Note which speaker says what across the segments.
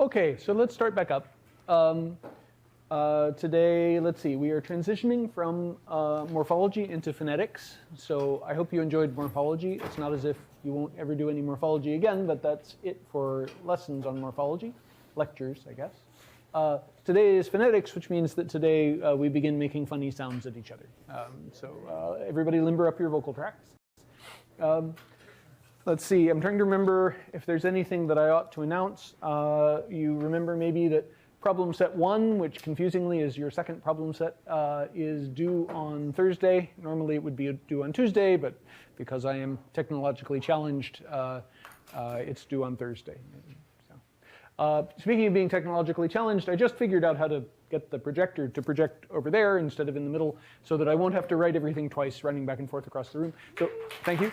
Speaker 1: Okay, so let's start back up. Today, let's see, we are transitioning from morphology into phonetics. So I hope you enjoyed morphology. It's not as if you won't ever do any morphology again, but that's it for lessons on morphology, lectures, I guess. Today is phonetics, which means that today we begin making funny sounds at each other. So everybody limber up your vocal tracts. Let's see, I'm trying to remember if there's anything that I ought to announce. You remember maybe that problem set 1, which confusingly is your second problem set, is due on Thursday. Normally it would be due on Tuesday, but because I am technologically challenged, it's due on Thursday. So, speaking of being technologically challenged, I just figured out how to get the projector to project over there instead of in the middle, so that I won't have to write everything twice, running back and forth across the room. So, thank you.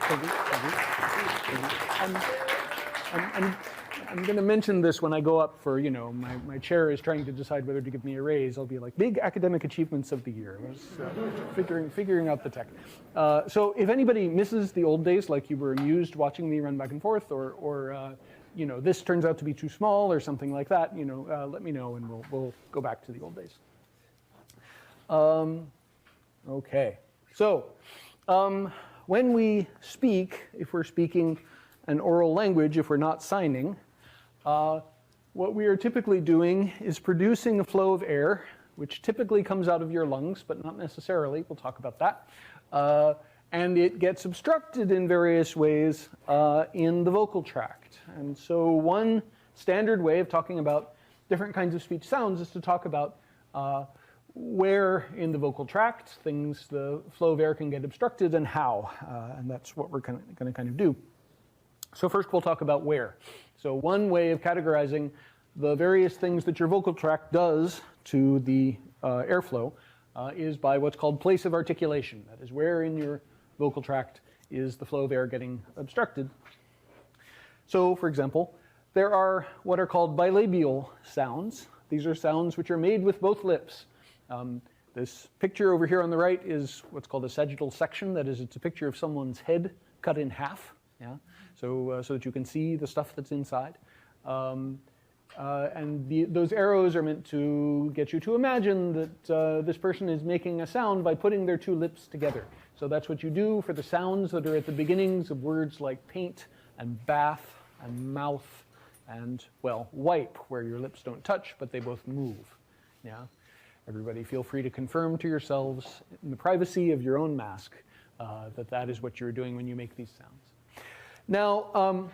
Speaker 1: I'm going to mention this when I go up for, you know, my chair is trying to decide whether to give me a raise. I'll be like, big academic achievements of the year. I was figuring out the tech. So if anybody misses the old days, like you were amused watching me run back and forth, or you know, this turns out to be too small or something like that, you know, let me know and we'll go back to the old days. Okay, so when we speak, if we're speaking an oral language, if we're not signing, what we are typically doing is producing a flow of air, which typically comes out of your lungs, but not necessarily. We'll talk about that. And it gets obstructed in various ways in the vocal tract. And so one standard way of talking about different kinds of speech sounds is to talk about where in the vocal tract the flow of air can get obstructed and how. And that's what we're going to kind of do. So first we'll talk about where. So one way of categorizing the various things that your vocal tract does to the airflow is by what's called place of articulation. That is, where in your vocal tract is the flow of air getting obstructed. So, for example, there are what are called bilabial sounds. These are sounds which are made with both lips. This picture over here on the right is what's called a sagittal section. That is, it's a picture of someone's head cut in half. Yeah, so that you can see the stuff that's inside. And those arrows are meant to get you to imagine that this person is making a sound by putting their two lips together. So that's what you do for the sounds that are at the beginnings of words like paint and bath and mouth and, well, wipe, where your lips don't touch, but they both move. Yeah. Everybody feel free to confirm to yourselves in the privacy of your own mask that is what you're doing when you make these sounds. Now,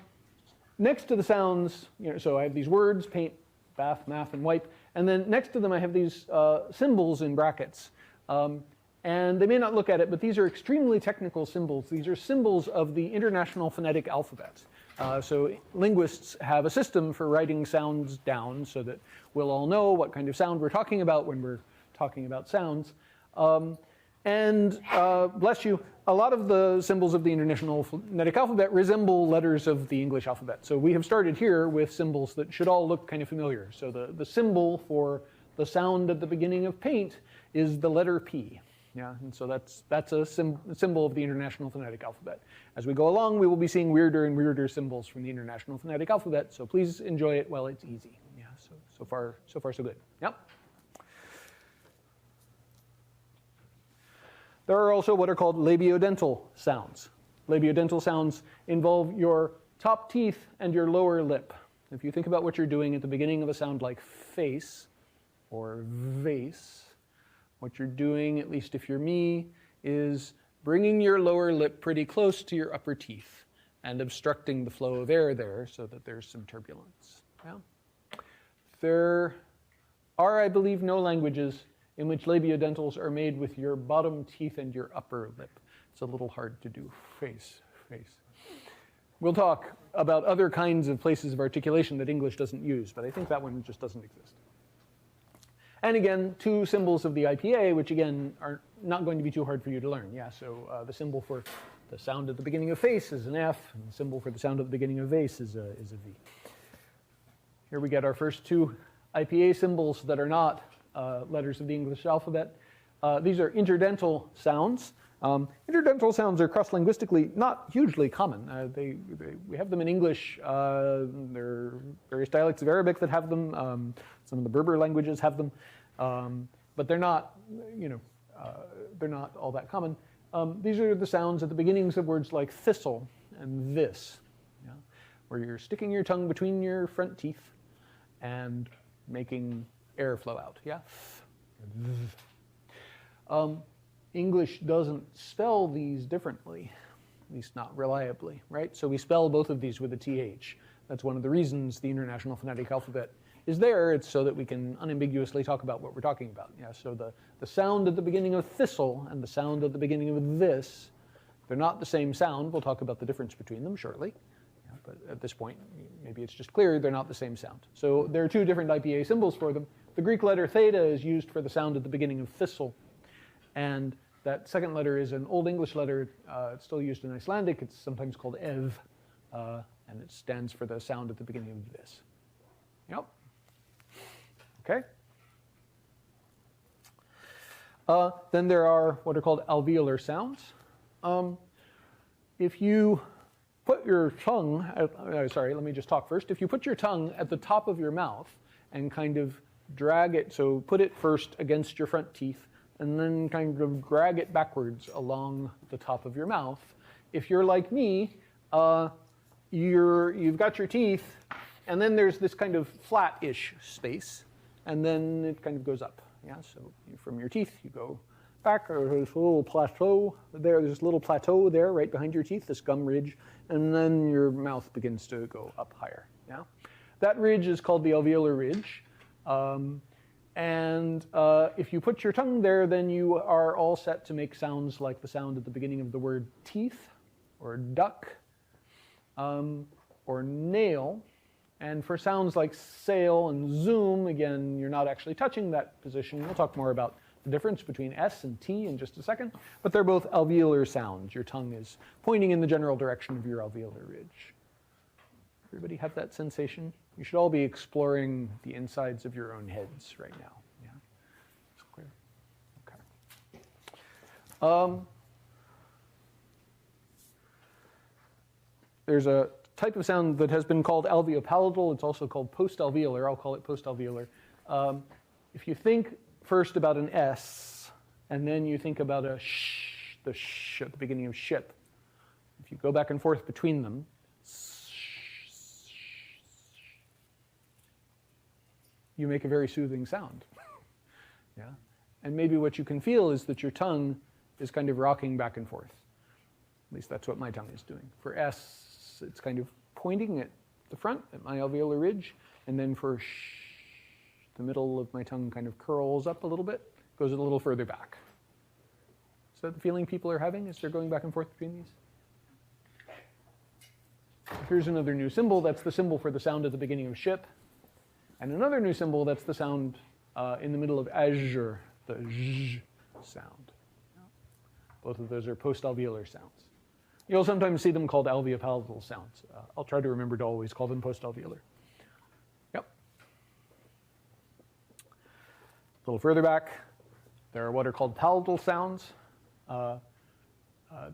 Speaker 1: next to the sounds, you know, so I have these words, paint, bath, math, and wipe, and then next to them I have these symbols in brackets. And they may not look at it, but these are extremely technical symbols. These are symbols of the International Phonetic Alphabet. So linguists have a system for writing sounds down so that we'll all know what kind of sound we're talking about when we're talking about sounds. And bless you, a lot of the symbols of the International Phonetic Alphabet resemble letters of the English alphabet. So we have started here with symbols that should all look kind of familiar. So the symbol for the sound at the beginning of paint is the letter P. Yeah, and so that's a symbol of the International Phonetic Alphabet. As we go along, we will be seeing weirder and weirder symbols from the International Phonetic Alphabet. So please enjoy it while it's easy. Yeah, so far so good. Yep. There are also what are called labiodental sounds. Labiodental sounds involve your top teeth and your lower lip. If you think about what you're doing at the beginning of a sound like face or vase, what you're doing, at least if you're me, is bringing your lower lip pretty close to your upper teeth and obstructing the flow of air there so that there's some turbulence. Yeah? There are, I believe, no languages in which labiodentals are made with your bottom teeth and your upper lip. It's a little hard to do. Face. We'll talk about other kinds of places of articulation that English doesn't use, but I think that one just doesn't exist. And again, two symbols of the IPA, which again are not going to be too hard for you to learn. Yeah, so the symbol for the sound at the beginning of face is an F, and the symbol for the sound at the beginning of vase is a V. Here we get our first two IPA symbols that are not letters of the English alphabet. These are interdental sounds. Interdental sounds are cross-linguistically not hugely common. We have them in English. There are various dialects of Arabic that have them. Some of the Berber languages have them, but they're not, they're not all that common. These are the sounds at the beginnings of words like thistle and this, where you're sticking your tongue between your front teeth and making air flow out. Yeah. English doesn't spell these differently, at least not reliably, right? So we spell both of these with a TH. That's one of the reasons the International Phonetic Alphabet is there. It's so that we can unambiguously talk about what we're talking about. Yeah, so the sound at the beginning of thistle and the sound at the beginning of this, they're not the same sound. We'll talk about the difference between them shortly. Yeah, but at this point, maybe it's just clear they're not the same sound. So there are two different IPA symbols for them. The Greek letter theta is used for the sound at the beginning of thistle, and that second letter is an Old English letter. It's still used in Icelandic. It's sometimes called ev, and it stands for the sound at the beginning of this. Yep. Okay. Then there are what are called alveolar sounds. If you put your tongue, sorry, let me just talk first. If you put your tongue at the top of your mouth and kind of drag it, so put it first against your front teeth, and then kind of drag it backwards along the top of your mouth. If you're like me, you've got your teeth, and then there's this kind of flat-ish space, and then it kind of goes up. Yeah, so from your teeth, you go back, or there's a little plateau there. There's a little plateau there right behind your teeth, this gum ridge, and then your mouth begins to go up higher. Yeah, that ridge is called the alveolar ridge. And if you put your tongue there, then you are all set to make sounds like the sound at the beginning of the word teeth, or duck, or nail. And for sounds like sail and zoom, again, you're not actually touching that position. We'll talk more about the difference between S and T in just a second. But they're both alveolar sounds. Your tongue is pointing in the general direction of your alveolar ridge. Everybody have that sensation? You should all be exploring the insides of your own heads right now. Yeah, it's clear. Okay. There's a type of sound that has been called alveopalatal. It's also called postalveolar. I'll call it postalveolar. If you think first about an S, and then you think about a sh, the sh at the beginning of ship. If you go back and forth between them, you make a very soothing sound. Yeah? And maybe what you can feel is that your tongue is kind of rocking back and forth. At least that's what my tongue is doing. For S, it's kind of pointing at the front, at my alveolar ridge, and then for sh, the middle of my tongue kind of curls up a little bit, goes a little further back. Is that the feeling people are having as they're going back and forth between these? Here's another new symbol. That's the symbol for the sound at the beginning of ship. And another new symbol, that's the sound in the middle of azure, the zh sound. Both of those are postalveolar sounds. You'll sometimes see them called alveopalatal sounds. I'll try to remember to always call them postalveolar. Yep. A little further back, there are what are called palatal sounds.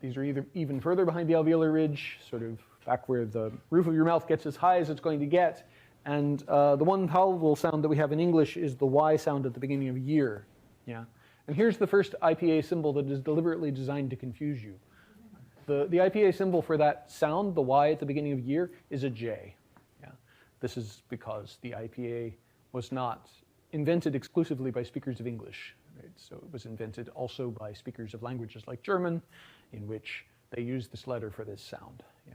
Speaker 1: These are even further behind the alveolar ridge, sort of back where the roof of your mouth gets as high as it's going to get. And the one palatal sound that we have in English is the Y sound at the beginning of year. Yeah. And here's the first IPA symbol that is deliberately designed to confuse you. The IPA symbol for that sound, the Y at the beginning of year, is a J. Yeah. This is because the IPA was not invented exclusively by speakers of English. Right? So it was invented also by speakers of languages like German, in which they use this letter for this sound. Yeah.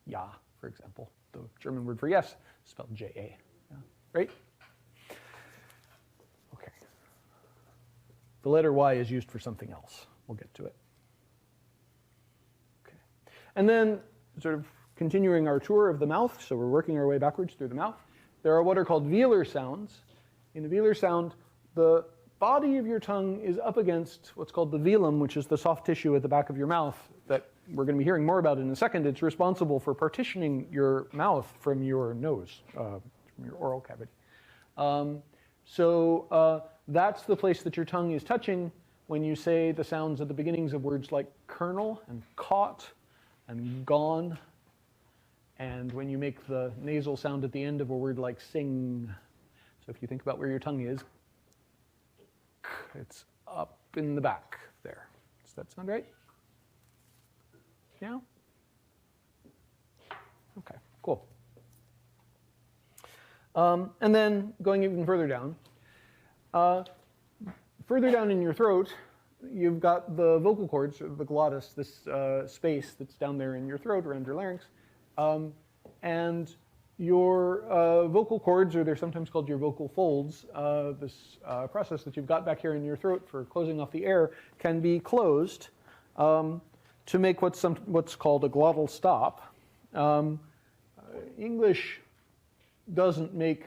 Speaker 1: Ja, for example. The German word for yes is spelled J-A. Yeah. Right? Okay. The letter Y is used for something else. We'll get to it. Okay. And then, sort of continuing our tour of the mouth, so we're working our way backwards through the mouth, there are what are called velar sounds. In a velar sound, the body of your tongue is up against what's called the velum, which is the soft tissue at the back of your mouth that we're going to be hearing more about in a second. It's responsible for partitioning your mouth from your nose, from your oral cavity. So that's the place that your tongue is touching when you say the sounds at the beginnings of words like kernel and caught and gone, and when you make the nasal sound at the end of a word like sing. So if you think about where your tongue is, it's up in the back there. Does that sound right? Yeah? Okay, cool. And then going even further down, in your throat, you've got the vocal cords, or the glottis, this space that's down there in your throat around your larynx. And your vocal cords, or they're sometimes called your vocal folds, this process that you've got back here in your throat for closing off the air, can be closed to make what's called a glottal stop. English doesn't make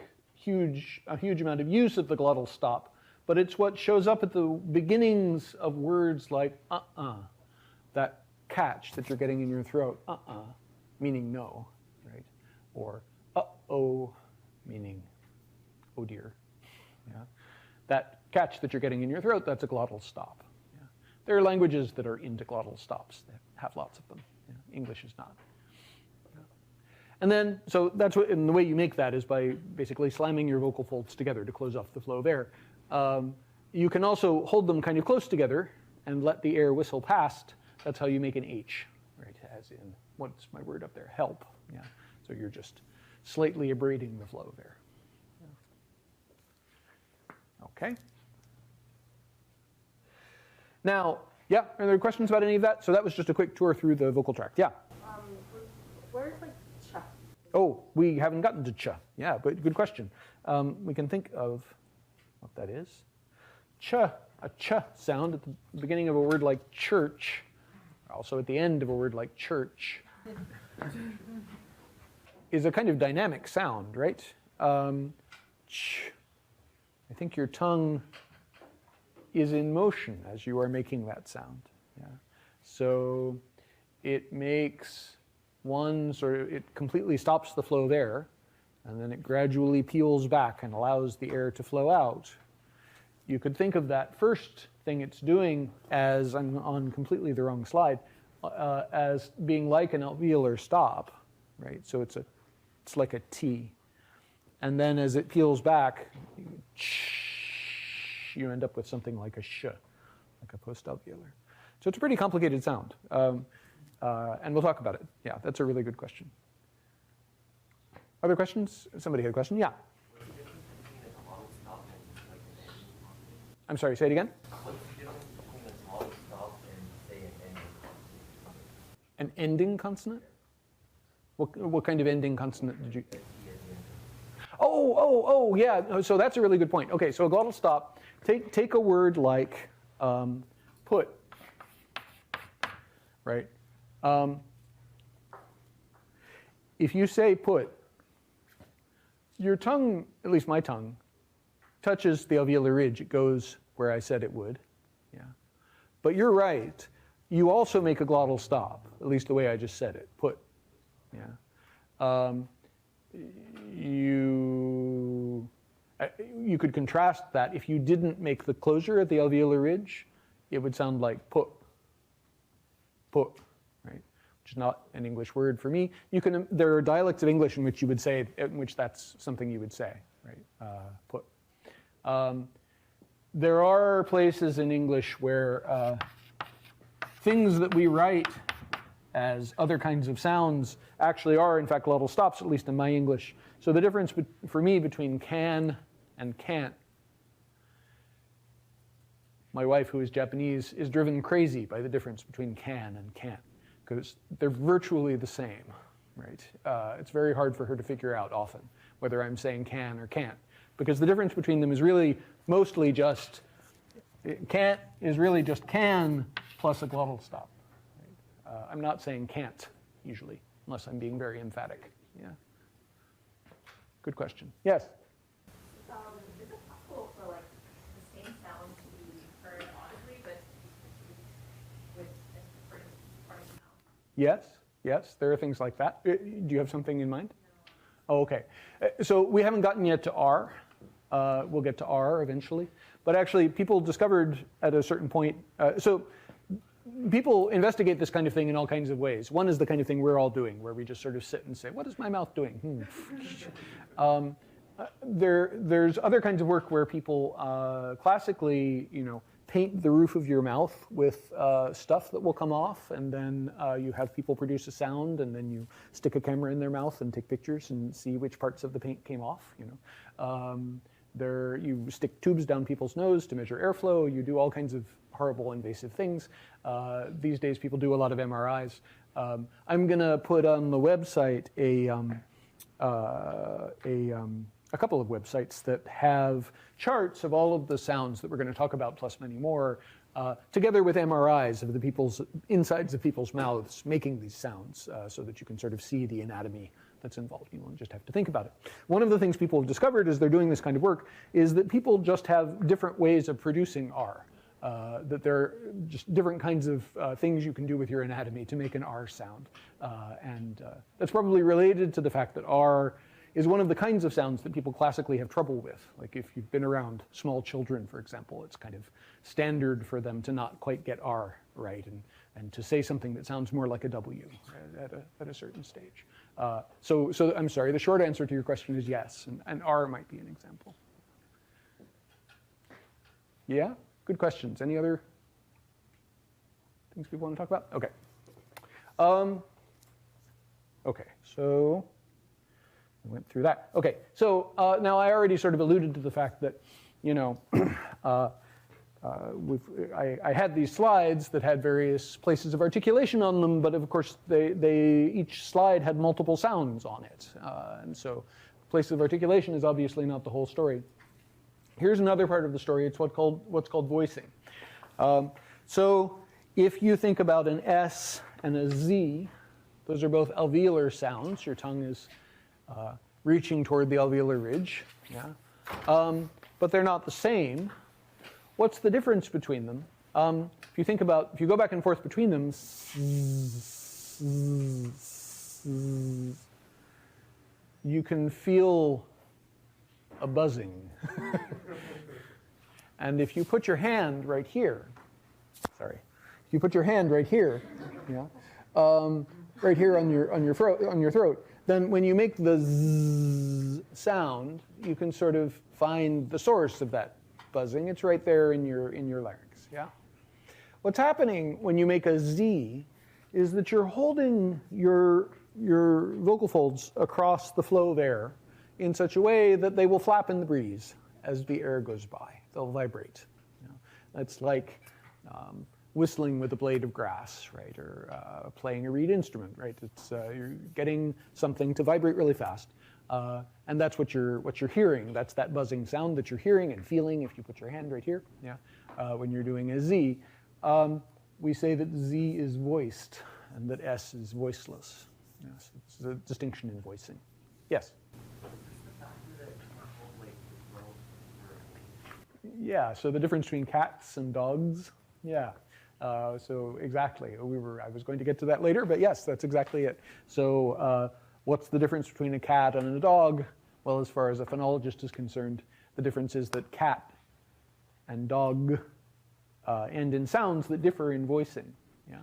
Speaker 1: a huge amount of use of the glottal stop, but it's what shows up at the beginnings of words like that catch that you're getting in your throat, meaning no, right? Or uh-oh, meaning oh dear. Yeah? That catch that you're getting in your throat, that's a glottal stop. Yeah? There are languages that are into glottal stops. They have lots of them. Yeah? English is not. Yeah? And then, so that's what, and the way you make that is by basically slamming your vocal folds together to close off the flow of air. You can also hold them kind of close together and let the air whistle past. That's how you make an H, right? As in, what's my word up there? Help. Yeah. So you're just slightly abrading the flow of air. Yeah. Okay. Now, yeah, are there questions about any of that? So that was just a quick tour through the vocal tract. Yeah.
Speaker 2: Where's like cha?
Speaker 1: Oh, we haven't gotten to cha. Yeah, but good question. We can think of what that is. Cha, a cha sound at the beginning of a word like church, also at the end of a word like church, is a kind of dynamic sound, right? Ch. I think your tongue is in motion as you are making that sound. Yeah. So it makes it completely stops the flow of air, and then it gradually peels back and allows the air to flow out. You could think of that first thing it's doing as, I'm on completely the wrong slide, as being like an alveolar stop, right? So it's like a T. And then as it peels back, you end up with something like a sh, like a post-alveolar. So it's a pretty complicated sound. And we'll talk about it. Yeah, that's a really good question. Other questions? Somebody had a question? Yeah. I'm sorry, say it again?
Speaker 3: What's the difference between a glottal stop and, say, an ending consonant?
Speaker 1: An ending consonant? What kind of ending consonant did you... Oh, yeah. So that's a really good point. Okay, so a glottal stop, take a word like put, right? If you say put, your tongue, at least my tongue, touches the alveolar ridge. It goes where I said it would. Yeah. But you're right. You also make a glottal stop, at least the way I just said it, put. Yeah. You could contrast that. If you didn't make the closure at the alveolar ridge, it would sound like put, right? Which is not an English word for me. There are dialects of English in which you would say, in which that's something you would say, right? Put. There are places in English where things that we write as other kinds of sounds actually are, in fact, glottal stops, at least in my English. So the difference for me between can and can't, my wife, who is Japanese, is driven crazy by the difference between can and can't, because they're virtually the same, right? It's very hard for her to figure out often whether I'm saying can or can't, because the difference between them is really mostly just, can't is really just can plus a glottal stop. Right? I'm not saying can't, usually, unless I'm being very emphatic. Yeah. Good question. Yes?
Speaker 2: Is it possible for like the same sound to be heard audibly, but with a different part of the mouth?
Speaker 1: Yes, there are things like that. Do you have something in mind? No. Oh, okay. So we haven't gotten yet to R. We'll get to R eventually. But actually, people discovered at a certain point, so people investigate this kind of thing in all kinds of ways. One is the kind of thing we're all doing, where we just sort of sit and say, what is my mouth doing? There's other kinds of work where people classically, paint the roof of your mouth with stuff that will come off, and then you have people produce a sound, and then you stick a camera in their mouth and take pictures and see which parts of the paint came off. You stick tubes down people's nose to measure airflow. You do all kinds of horrible invasive things. These days, people do a lot of MRIs. I'm going to put on the website a couple of websites that have charts of all of the sounds that we're going to talk about, plus many more, together with MRIs of the insides of people's mouths making these sounds, so that you can sort of see the anatomy that's involved. You don't just have to think about it. One of the things people have discovered as they're doing this kind of work is that people just have different ways of producing R. That there are just different kinds of things you can do with your anatomy to make an R sound. And that's probably related to the fact that R is one of the kinds of sounds that people classically have trouble with. Like if you've been around small children, for example, it's kind of standard for them to not quite get R right and to say something that sounds more like a W at a certain stage. So I'm sorry, the short answer to your question is yes, and R might be an example. Yeah, good questions. Any other things people want to talk about? Okay. Okay, so we went through that. Okay, so now I already sort of alluded to the fact that, I had these slides that had various places of articulation on them, but of course each slide had multiple sounds on it. And so place of articulation is obviously not the whole story. Here's another part of the story. It's what's called voicing. So if you think about an S and a Z, those are both alveolar sounds. Your tongue is reaching toward the alveolar ridge. Yeah? But they're not the same. What's the difference between them? If you go back and forth between them, you can feel a buzzing. And if you put your hand right here, if you put your hand right here, yeah, right here on your throat, then when you make the zzz sound, you can sort of find the source of that buzzing. It's right there in your larynx. Yeah. What's happening when you make a Z is that you're holding your vocal folds across the flow there in such a way that they will flap in the breeze as the air goes by. They'll vibrate. That's like whistling with a blade of grass, right, or playing a reed instrument, right? It's you're getting something to vibrate really fast, and that's what you're hearing. That's that buzzing sound that you're hearing and feeling. If you put your hand right here, yeah, when you're doing a Z, we say that Z is voiced and that S is voiceless. Yes, it's a distinction in voicing. Yes. Yeah, so the difference between cats and dogs, yeah. So exactly, I was going to get to that later, but yes, that's exactly it. So what's the difference between a cat and a dog? Well, as far as a phonologist is concerned, the difference is that cat and dog end in sounds that differ in voicing. Yeah.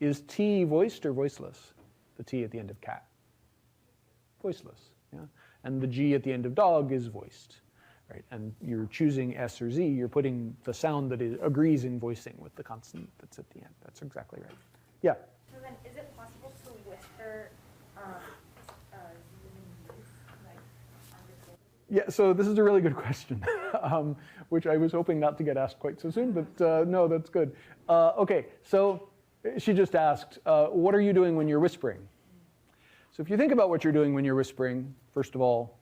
Speaker 1: Is T voiced or voiceless? The T at the end of cat. Voiceless. Yeah. And the G at the end of dog is voiced. Right, and you're choosing S or Z, you're putting the sound that agrees in voicing with the consonant that's at the end. That's exactly right. Yeah?
Speaker 2: So then, is it possible to whisper
Speaker 1: Yeah, so this is a really good question, which I was hoping not to get asked quite so soon, but no, that's good. Okay, so she just asked, what are you doing when you're whispering? So if you think about what you're doing when you're whispering, first of all,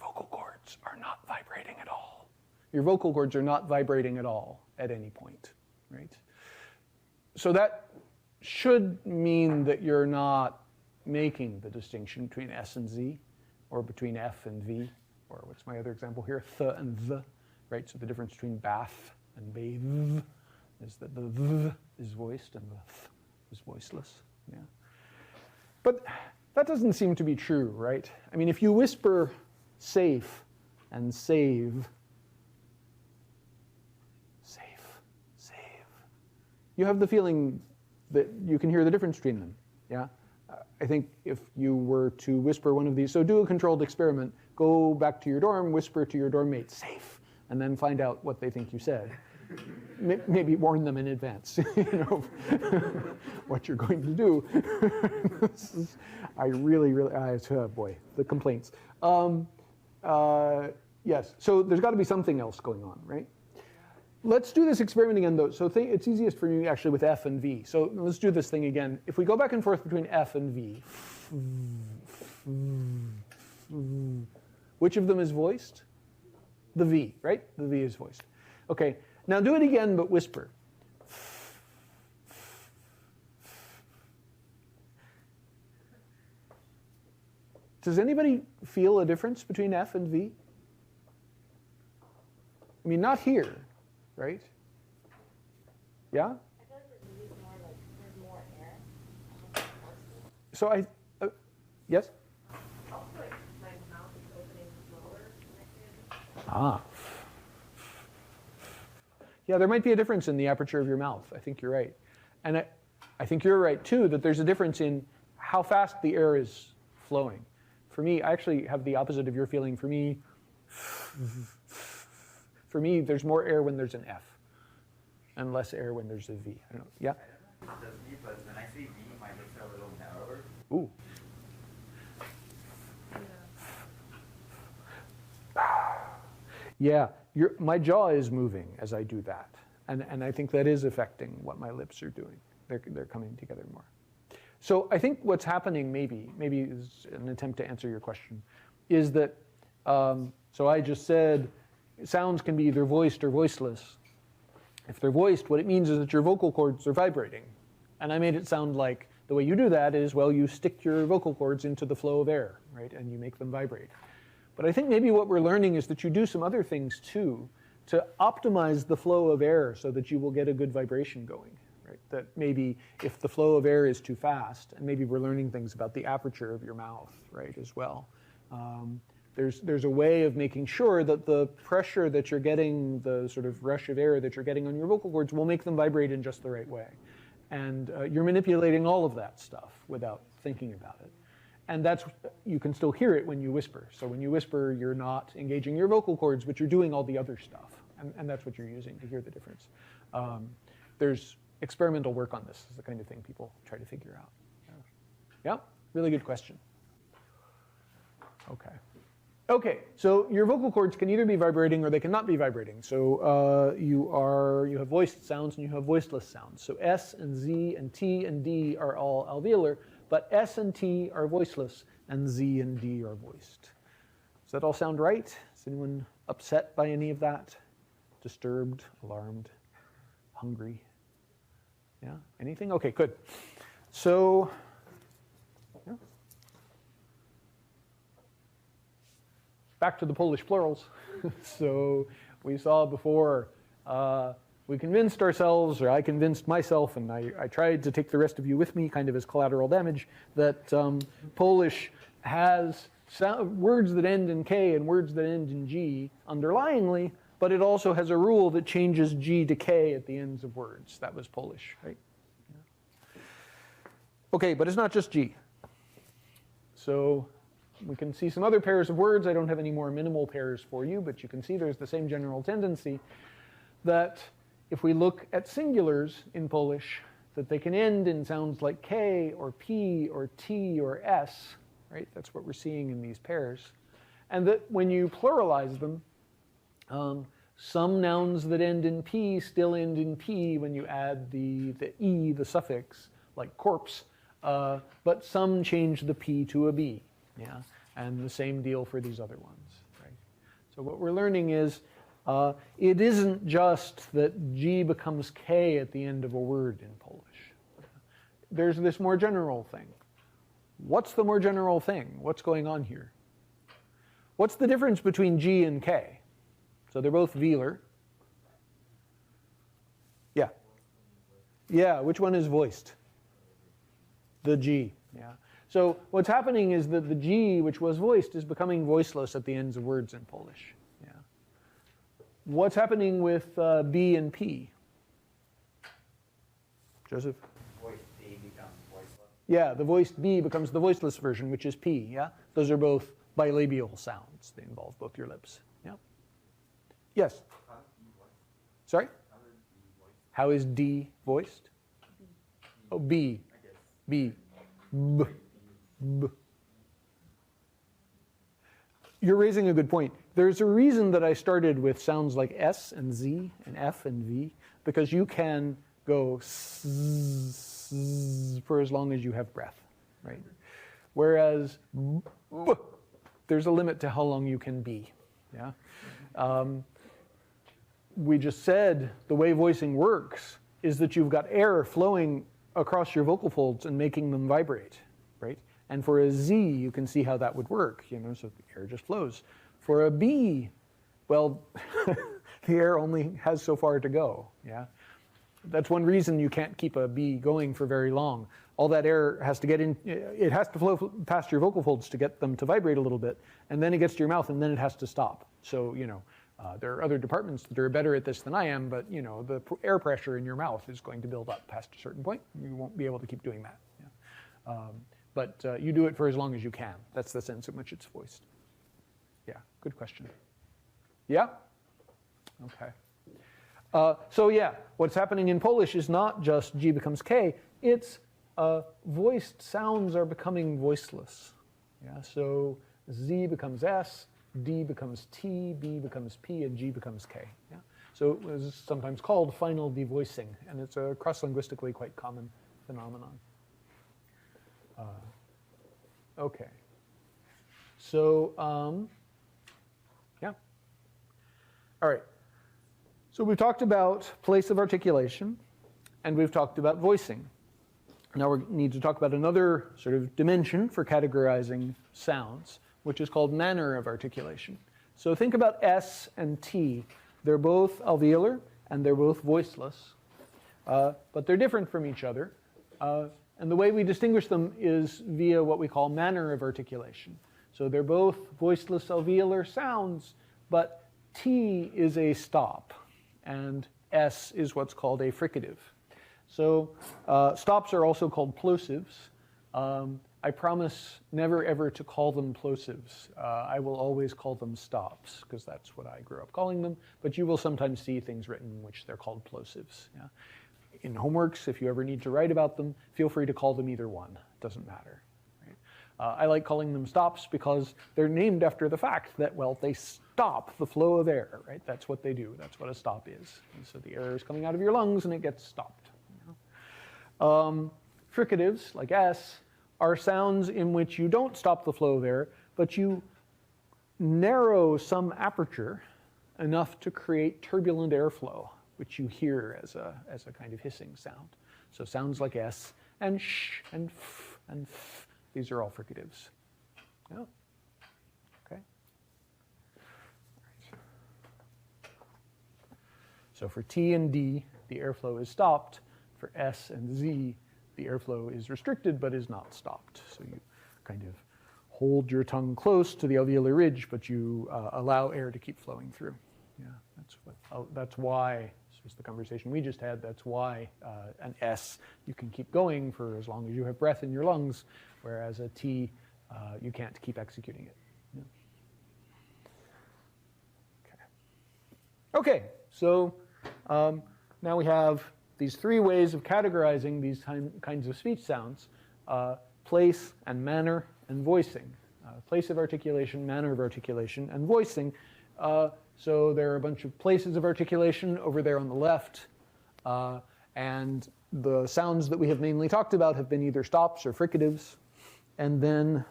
Speaker 1: vocal cords are not vibrating at all. Your vocal cords are not vibrating at all at any point, right? So that should mean that you're not making the distinction between S and Z, or between F and V, or what's my other example here, th and th, right? So the difference between bath and bathe is that the th is voiced and the th is voiceless, yeah? But that doesn't seem to be true, right? I mean, if you whisper safe and save, you have the feeling that you can hear the difference between them. Yeah. I think if you were to whisper one of these, so do a controlled experiment, go back to your dorm, whisper to your dorm mate, safe, and then find out what they think you said. Maybe warn them in advance, you know, what you're going to do. I really, oh boy, the complaints. Yes, so there's got to be something else going on, right? Let's do this experiment again, though. So it's easiest for you actually with F and V. So let's do this thing again. If we go back and forth between F and V, which of them is voiced? The V, right? The V is voiced. Okay, now do it again, but whisper. Does anybody feel a difference between F and V? I mean, not here, right? Yeah?
Speaker 2: I feel like there's more like there's more air.
Speaker 1: So yes?
Speaker 2: Also, like my mouth is opening slower than I did.
Speaker 1: Ah. Yeah, there might be a difference in the aperture of your mouth. I think you're right. And I think you're right, too, that there's a difference in how fast the air is flowing. For me, I actually have the opposite of your feeling. For me, there's more air when there's an F and less air when there's a V. I don't know. Yeah?
Speaker 3: I don't know if it's just me, but when I say V, my lips are a little narrower.
Speaker 1: Ooh. Yeah, my jaw is moving as I do that. And I think that is affecting what my lips are doing. They're coming together more. So I think what's happening maybe is an attempt to answer your question, is that, so I just said sounds can be either voiced or voiceless. If they're voiced, what it means is that your vocal cords are vibrating. And I made it sound like the way you do that is, well, you stick your vocal cords into the flow of air, right? And you make them vibrate. But I think maybe what we're learning is that you do some other things too to optimize the flow of air so that you will get a good vibration going. That maybe if the flow of air is too fast, and maybe we're learning things about the aperture of your mouth, right, as well. There's a way of making sure that the pressure that you're getting, the sort of rush of air that you're getting on your vocal cords will make them vibrate in just the right way. And you're manipulating all of that stuff without thinking about it. And you can still hear it when you whisper. So when you whisper, you're not engaging your vocal cords, but you're doing all the other stuff. And that's what you're using to hear the difference. There's experimental work on this is the kind of thing people try to figure out. Yeah, really good question. Okay, so your vocal cords can either be vibrating or they cannot be vibrating. So you have voiced sounds and you have voiceless sounds. So S and Z and T and D are all alveolar, but S and T are voiceless and Z and D are voiced. Does that all sound right? Is anyone upset by any of that? Disturbed, alarmed, hungry? Yeah, anything? Okay, good. So, yeah. Back to the Polish plurals. So we saw before, we convinced ourselves, or I convinced myself, and I tried to take the rest of you with me, kind of as collateral damage, that Polish has words that end in K and words that end in G underlyingly, but it also has a rule that changes G to K at the ends of words. That was Polish, right? Yeah. Okay, but it's not just G. So we can see some other pairs of words. I don't have any more minimal pairs for you, but you can see there's the same general tendency that if we look at singulars in Polish, that they can end in sounds like K or P or T or S, right? That's what we're seeing in these pairs. And that when you pluralize them, some nouns that end in P still end in P when you add the E, the suffix, like corpse, but some change the P to a B, yeah? And the same deal for these other ones, right? So what we're learning is it isn't just that G becomes K at the end of a word in Polish. There's this more general thing. What's the more general thing? What's going on here? What's the difference between G and K? So they're both velar. Yeah. Yeah, which one is voiced? The G, yeah. So what's happening is that the G, which was voiced, is becoming voiceless at the ends of words in Polish. Yeah. What's happening with B and P? Joseph?
Speaker 3: Voice B becomes voiceless.
Speaker 1: Yeah, the voiced B becomes the voiceless version, which is P, yeah? Those are both bilabial sounds. They involve both your lips, yeah? Yes?
Speaker 3: How is B voiced?
Speaker 1: Sorry?
Speaker 3: How is B voiced?
Speaker 1: How is D voiced? Oh, B.
Speaker 3: I guess.
Speaker 1: B. B. B. You're raising a good point. There's a reason that I started with sounds like S and Z and F and V, because you can go for as long as you have breath, right? Whereas B, there's a limit to how long you can be, yeah? We just said the way voicing works is that you've got air flowing across your vocal folds and making them vibrate, right? And for a Z, you can see how that would work, you know, so the air just flows. For a B, well, the air only has so far to go, yeah? That's one reason you can't keep a B going for very long. All that air has to get in, it has to flow past your vocal folds to get them to vibrate a little bit, and then it gets to your mouth, and then it has to stop. So, you know, there are other departments that are better at this than I am, but, you know, the air pressure in your mouth is going to build up past a certain point. You won't be able to keep doing that. Yeah? But you do it for as long as you can. That's the sense in which it's voiced. Yeah, good question. Yeah? Okay. So yeah, what's happening in Polish is not just G becomes K, it's voiced sounds are becoming voiceless. Yeah, so Z becomes S, D becomes T, B becomes P, and G becomes K. Yeah? So it's sometimes called final devoicing, and it's a cross-linguistically quite common phenomenon. Okay. So, yeah. All right. So we've talked about place of articulation, and we've talked about voicing. Now we need to talk about another sort of dimension for categorizing sounds, which is called manner of articulation. So think about S and T. They're both alveolar, and they're both voiceless, but they're different from each other. And the way we distinguish them is via what we call manner of articulation. So they're both voiceless alveolar sounds, but T is a stop, and S is what's called a fricative. So stops are also called plosives. I promise never ever to call them plosives. I will always call them stops, because that's what I grew up calling them, but you will sometimes see things written in which they're called plosives. Yeah? In homeworks, if you ever need to write about them, feel free to call them either one. It doesn't matter. Right? I like calling them stops because they're named after the fact that, well, they stop the flow of air, right? That's what they do. That's what a stop is. And so the air is coming out of your lungs and it gets stopped. You know? Fricatives, like S, are sounds in which you don't stop the flow of air, but you narrow some aperture enough to create turbulent airflow, which you hear as a kind of hissing sound. So sounds like S and sh and f and f. These are all fricatives. Yeah. Okay. Right. So for T and D, the airflow is stopped. For S and Z, the airflow is restricted but is not stopped. So you kind of hold your tongue close to the alveolar ridge, but you allow air to keep flowing through. Yeah, that's why. This was the conversation we just had. That's why an S, you can keep going for as long as you have breath in your lungs, whereas a T, you can't keep executing it. Yeah. Okay, so now we have these three ways of categorizing these kinds of speech sounds: place and manner and voicing. Place of articulation, manner of articulation, and voicing. So there are a bunch of places of articulation over there on the left, and the sounds that we have mainly talked about have been either stops or fricatives. And then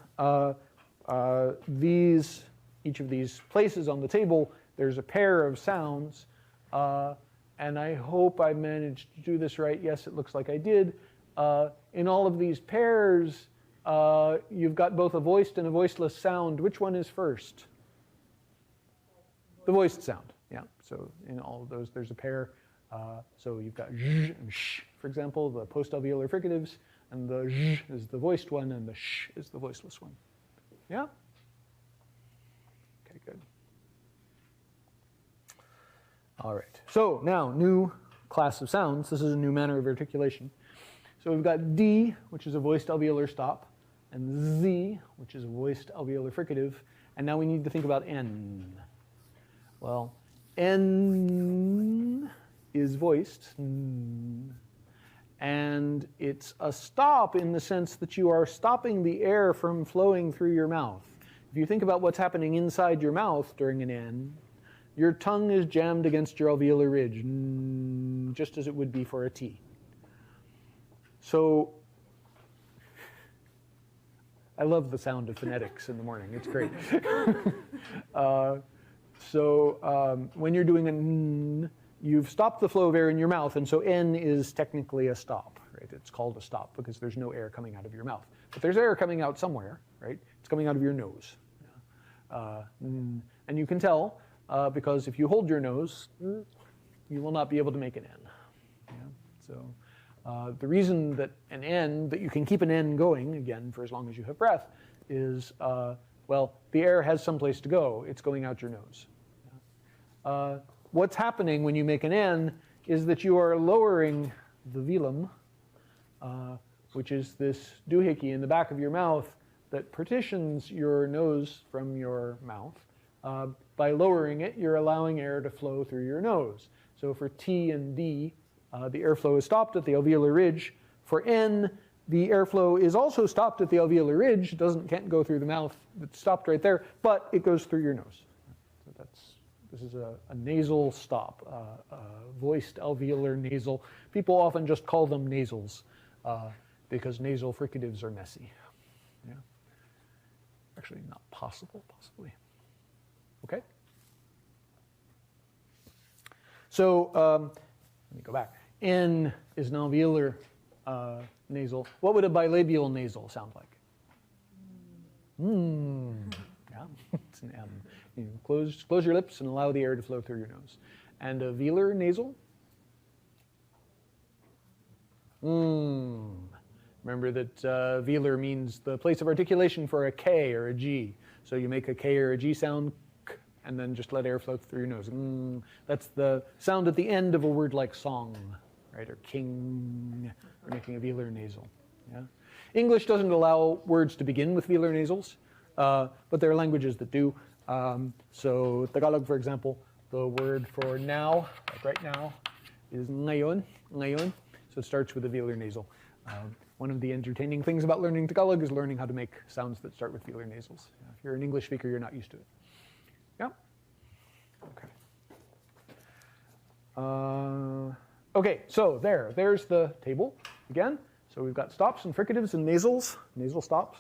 Speaker 1: each of these places on the table, there's a pair of sounds, and I hope I managed to do this right. Yes, it looks like I did. In all of these pairs, you've got both a voiced and a voiceless sound. Which one is first? The voiced sound, yeah. So in all of those, there's a pair. So you've got zh and sh, for example, the post-alveolar fricatives, and the zh is the voiced one, and the sh is the voiceless one. Yeah? Okay, good. All right. So now, new class of sounds. This is a new manner of articulation. So we've got D, which is a voiced alveolar stop, and Z, which is a voiced alveolar fricative, and now we need to think about N. Well, N is voiced, and it's a stop in the sense that you are stopping the air from flowing through your mouth. If you think about what's happening inside your mouth during an N, your tongue is jammed against your alveolar ridge, just as it would be for a T. So I love the sound of phonetics in the morning. It's great. When you're doing an, you've stopped the flow of air in your mouth, and so N is technically a stop, right? It's called a stop because there's no air coming out of your mouth. But there's air coming out somewhere, right? It's coming out of your nose. And you can tell because if you hold your nose, you will not be able to make an N. Yeah? So the reason that an N, that you can keep an N going, again, for as long as you have breath, is, well, the air has someplace to go. It's going out your nose. What's happening when you make an N is that you are lowering the velum, which is this doohickey in the back of your mouth that partitions your nose from your mouth. By lowering it, you're allowing air to flow through your nose. So for T and D, the airflow is stopped at the alveolar ridge. For N, the airflow is also stopped at the alveolar ridge. It can't go through the mouth. It's stopped right there, but it goes through your nose. So this is a nasal stop, voiced alveolar nasal. People often just call them nasals because nasal fricatives are messy. Yeah. Actually, not possible, possibly. Okay? So let me go back. N is an alveolar nasal. What would a bilabial nasal sound like? Yeah, it's an M. You close your lips and allow the air to flow through your nose. And a velar nasal? Remember that velar means the place of articulation for a K or a G. So you make a K or a G sound, and then just let air flow through your nose. That's the sound at the end of a word like song, right? Or king. We're making a velar nasal. Yeah? English doesn't allow words to begin with velar nasals, but there are languages that do. So Tagalog, for example, the word for now, like right now, is ngayon, ngayon. So it starts with a velar nasal. One of the entertaining things about learning Tagalog is learning how to make sounds that start with velar nasals. If you're an English speaker, you're not used to it. Yeah? Okay. Okay, so there's the table again. So we've got stops and fricatives and nasals, nasal stops.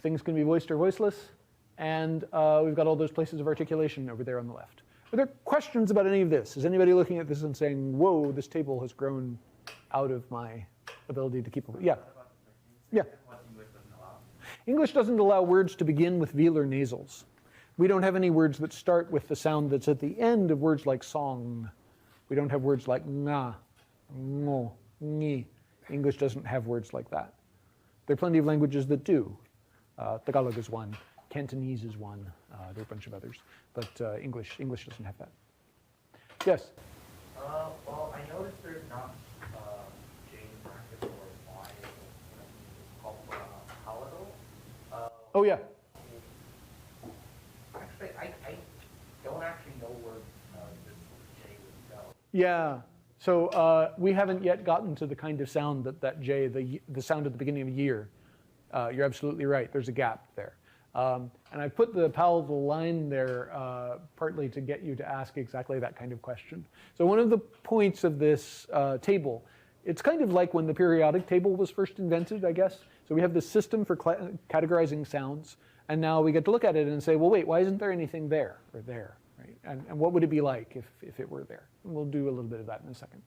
Speaker 1: Things can be voiced or voiceless. And we've got all those places of articulation over there on the left. Are there questions about any of this? Is anybody looking at this and saying, whoa, this table has grown out of my ability to keep up? Yeah. Yeah. English doesn't allow words to begin with velar nasals. We don't have any words that start with the sound that's at the end of words like song. We don't have words like nga, ngo, ngi. English doesn't have words like that. There are plenty of languages that do. Tagalog is one. Cantonese is one. There are a bunch of others. But English doesn't have that. Yes?
Speaker 3: Well, I noticed there's not J in practice or Y called palatal.
Speaker 1: Oh, yeah.
Speaker 3: Actually, I don't actually know where this J would go.
Speaker 1: Yeah. So we haven't yet gotten to the kind of sound that J, the sound at the beginning of a year. You're absolutely right. There's a gap there. And I put the palatal line there partly to get you to ask exactly that kind of question. So one of the points of this table, it's kind of like when the periodic table was first invented, I guess. So we have this system for categorizing sounds, and now we get to look at it and say, well, wait, why isn't there anything there or there? Right? And what would it be like if it were there? And we'll do a little bit of that in a second.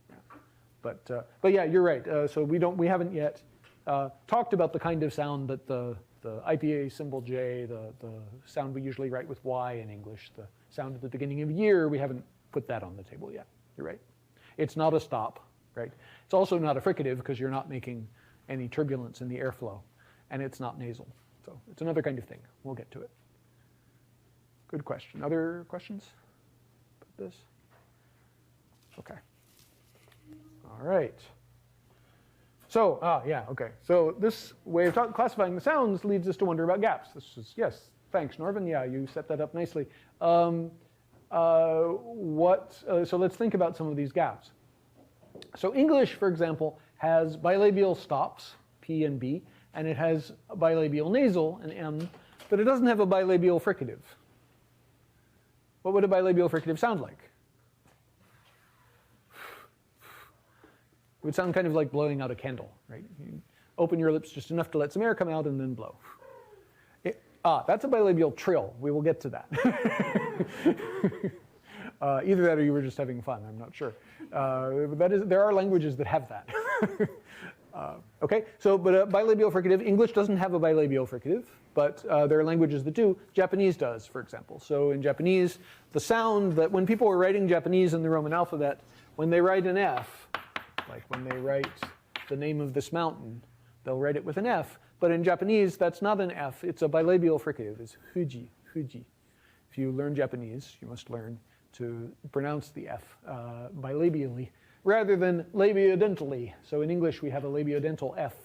Speaker 1: Yeah. But yeah, you're right. So we haven't yet talked about the kind of sound that the IPA symbol J, the sound we usually write with Y in English, the sound at the beginning of a year, we haven't put that on the table yet. You're right. It's not a stop, right? It's also not a fricative because you're not making any turbulence in the airflow, and it's not nasal. So it's another kind of thing. We'll get to it. Good question. Other questions about this? Okay. All right. So, yeah, okay. So this way of classifying the sounds leads us to wonder about gaps. This is, yes, thanks, Norvin. Yeah, you set that up nicely. So let's think about some of these gaps. So English, for example, has bilabial stops, P and B, and it has a bilabial nasal, an M, but it doesn't have a bilabial fricative. What would a bilabial fricative sound like? It would sound kind of like blowing out a candle, right? You open your lips just enough to let some air come out and then blow. That's a bilabial trill. We will get to that. Either that or you were just having fun. I'm not sure. There are languages that have that. Okay, so but a bilabial fricative, English doesn't have a bilabial fricative, but there are languages that do. Japanese does, for example. So in Japanese, the sound that when people were writing Japanese in the Roman alphabet, when they write an F, like when they write the name of this mountain, they'll write it with an F. But in Japanese, that's not an F. It's a bilabial fricative. It's Fuji, Fuji. If you learn Japanese, you must learn to pronounce the F bilabially rather than labiodentally. So in English, we have a labiodental F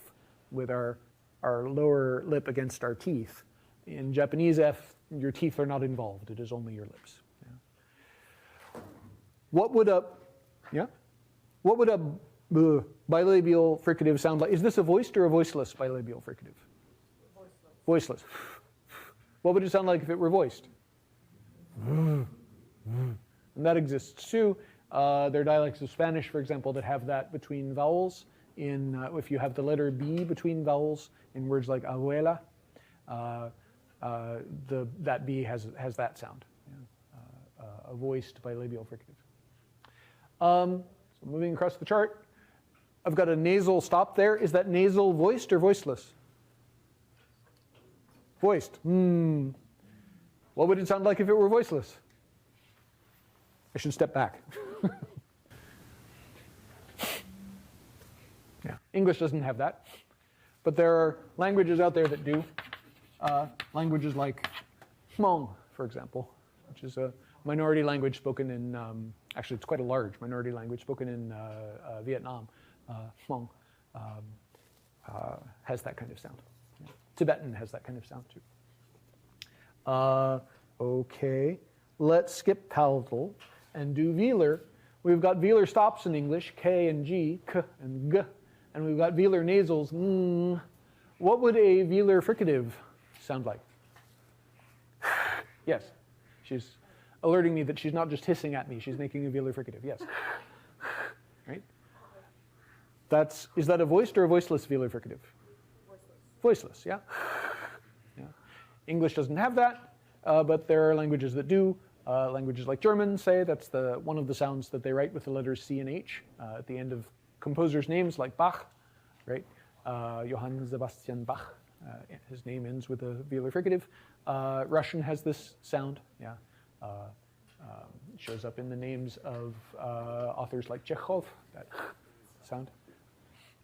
Speaker 1: with our lower lip against our teeth. In Japanese F, your teeth are not involved. It is only your lips. Yeah. What would a bilabial fricative sound like? Is this a voiced or a voiceless bilabial fricative? Voiceless. Voiceless. What would it sound like if it were voiced? And that exists too. There are dialects of Spanish, for example, that have that between vowels. If you have the letter B between vowels in words like abuela, that B has that sound, a voiced bilabial fricative. So moving across the chart, I've got a nasal stop there. Is that nasal voiced or voiceless? Voiced. What would it sound like if it were voiceless? I should step back. Yeah, English doesn't have that. But there are languages out there that do. Languages like Hmong, for example, which is a minority language spoken in, actually it's quite a large minority language spoken in Vietnam. Hmong has that kind of sound. Yeah. Tibetan has that kind of sound too. Okay, let's skip palatal and do velar. We've got velar stops in English, K and G, K and G, and we've got velar nasals, ng. What would a velar fricative sound like? Yes, she's alerting me that she's not just hissing at me, she's making a velar fricative, yes. Right? Is that a voiced or a voiceless velar fricative? Voiceless. Voiceless, yeah. Yeah. English doesn't have that, but there are languages that do. Languages like German say that's one of the sounds that they write with the letters C and H at the end of composers' names like Bach, right? Johann Sebastian Bach, his name ends with a velar fricative. Russian has this sound, yeah. It shows up in the names of authors like Chekhov, that sound.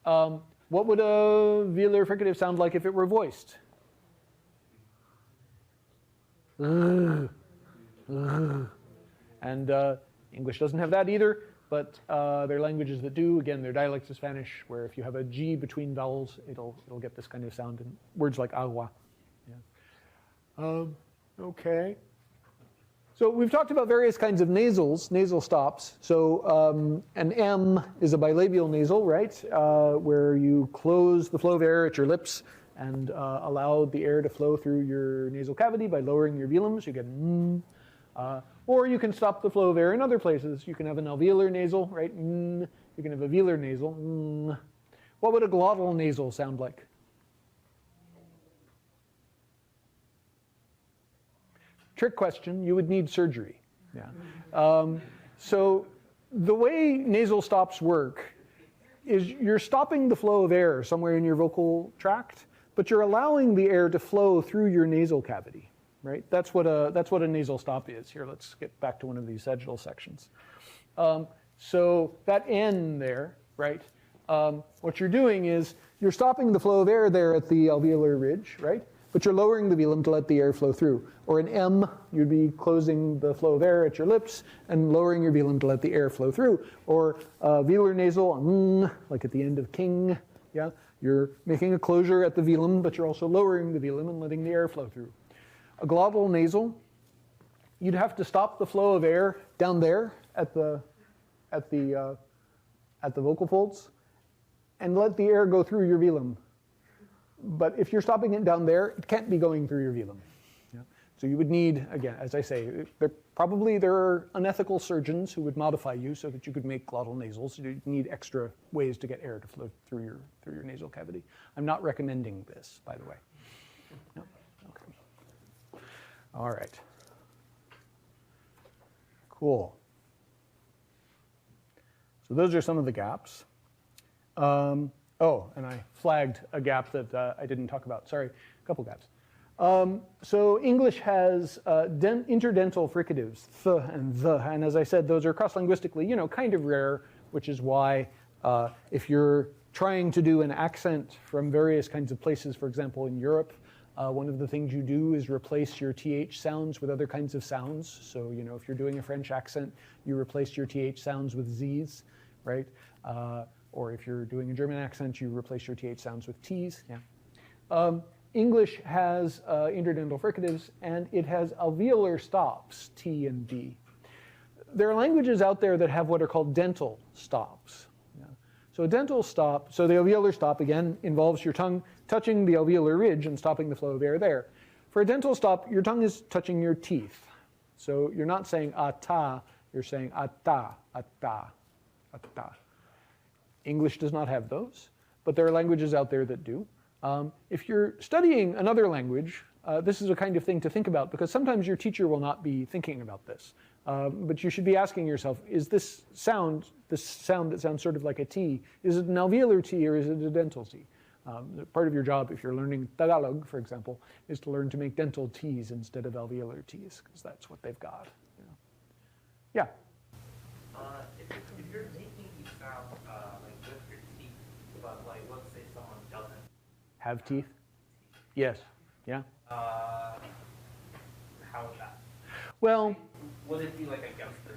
Speaker 1: What would a velar fricative sound like if it were voiced? And English doesn't have that either, but there are languages that do. Again, there are dialects of Spanish where if you have a G between vowels, it'll get this kind of sound in words like agua. Yeah. Okay. So we've talked about various kinds of nasals, nasal stops. So an M is a bilabial nasal, right? Where you close the flow of air at your lips and allow the air to flow through your nasal cavity by lowering your velums. You get or you can stop the flow of air in other places. You can have an alveolar nasal, right? You can have a velar nasal. What would a glottal nasal sound like? Trick question, you would need surgery. Yeah. So the way nasal stops work is you're stopping the flow of air somewhere in your vocal tract, but you're allowing the air to flow through your nasal cavity, right? That's what a nasal stop is. Here, let's get back to one of these sagittal sections. So that N there, right? What you're doing is you're stopping the flow of air there at the alveolar ridge, right? But you're lowering the velum to let the air flow through. Or an M, you'd be closing the flow of air at your lips and lowering your velum to let the air flow through. Or velar nasal, like at the end of king, Yeah, you're making a closure at the velum, but you're also lowering the velum and letting the air flow through. A glottal nasal, you'd have to stop the flow of air down there at the vocal folds and let the air go through your velum. But if you're stopping it down there, it can't be going through your velum. Yeah? So you would need, again, as I say, there are unethical surgeons who would modify you so that you could make glottal nasals. You need extra ways to get air to flow through your nasal cavity. I'm not recommending this, by the way. No? Okay. All right. Cool. So those are some of the gaps. Oh, and I flagged a gap that I didn't talk about. Sorry, a couple gaps. So English has interdental fricatives, th and the, and as I said, those are cross-linguistically, kind of rare, which is why if you're trying to do an accent from various kinds of places, for example, in Europe, one of the things you do is replace your TH sounds with other kinds of sounds. So, if you're doing a French accent, you replace your TH sounds with Z's, right? Or if you're doing a German accent, you replace your TH sounds with T's. Yeah. English has interdental fricatives, and it has alveolar stops, T and D. There are languages out there that have what are called dental stops. Yeah. So a dental stop, so the alveolar stop, again, involves your tongue touching the alveolar ridge and stopping the flow of air there. For a dental stop, your tongue is touching your teeth. So you're not saying ata, you're saying ata, ata, ata. English does not have those, but there are languages out there that do. If you're studying another language, this is a kind of thing to think about, because sometimes your teacher will not be thinking about this. But you should be asking yourself, is this sound that sounds sort of like a T, is it an alveolar T or is it a dental T? Part of your job, if you're learning Tagalog, for example, is to learn to make dental T's instead of alveolar T's, because that's what they've got. Yeah?
Speaker 3: If you're making these sounds like with your teeth, but like let's say someone doesn't
Speaker 1: have teeth? Yes. Yeah?
Speaker 3: how is that?
Speaker 1: Well,
Speaker 3: would it be like against the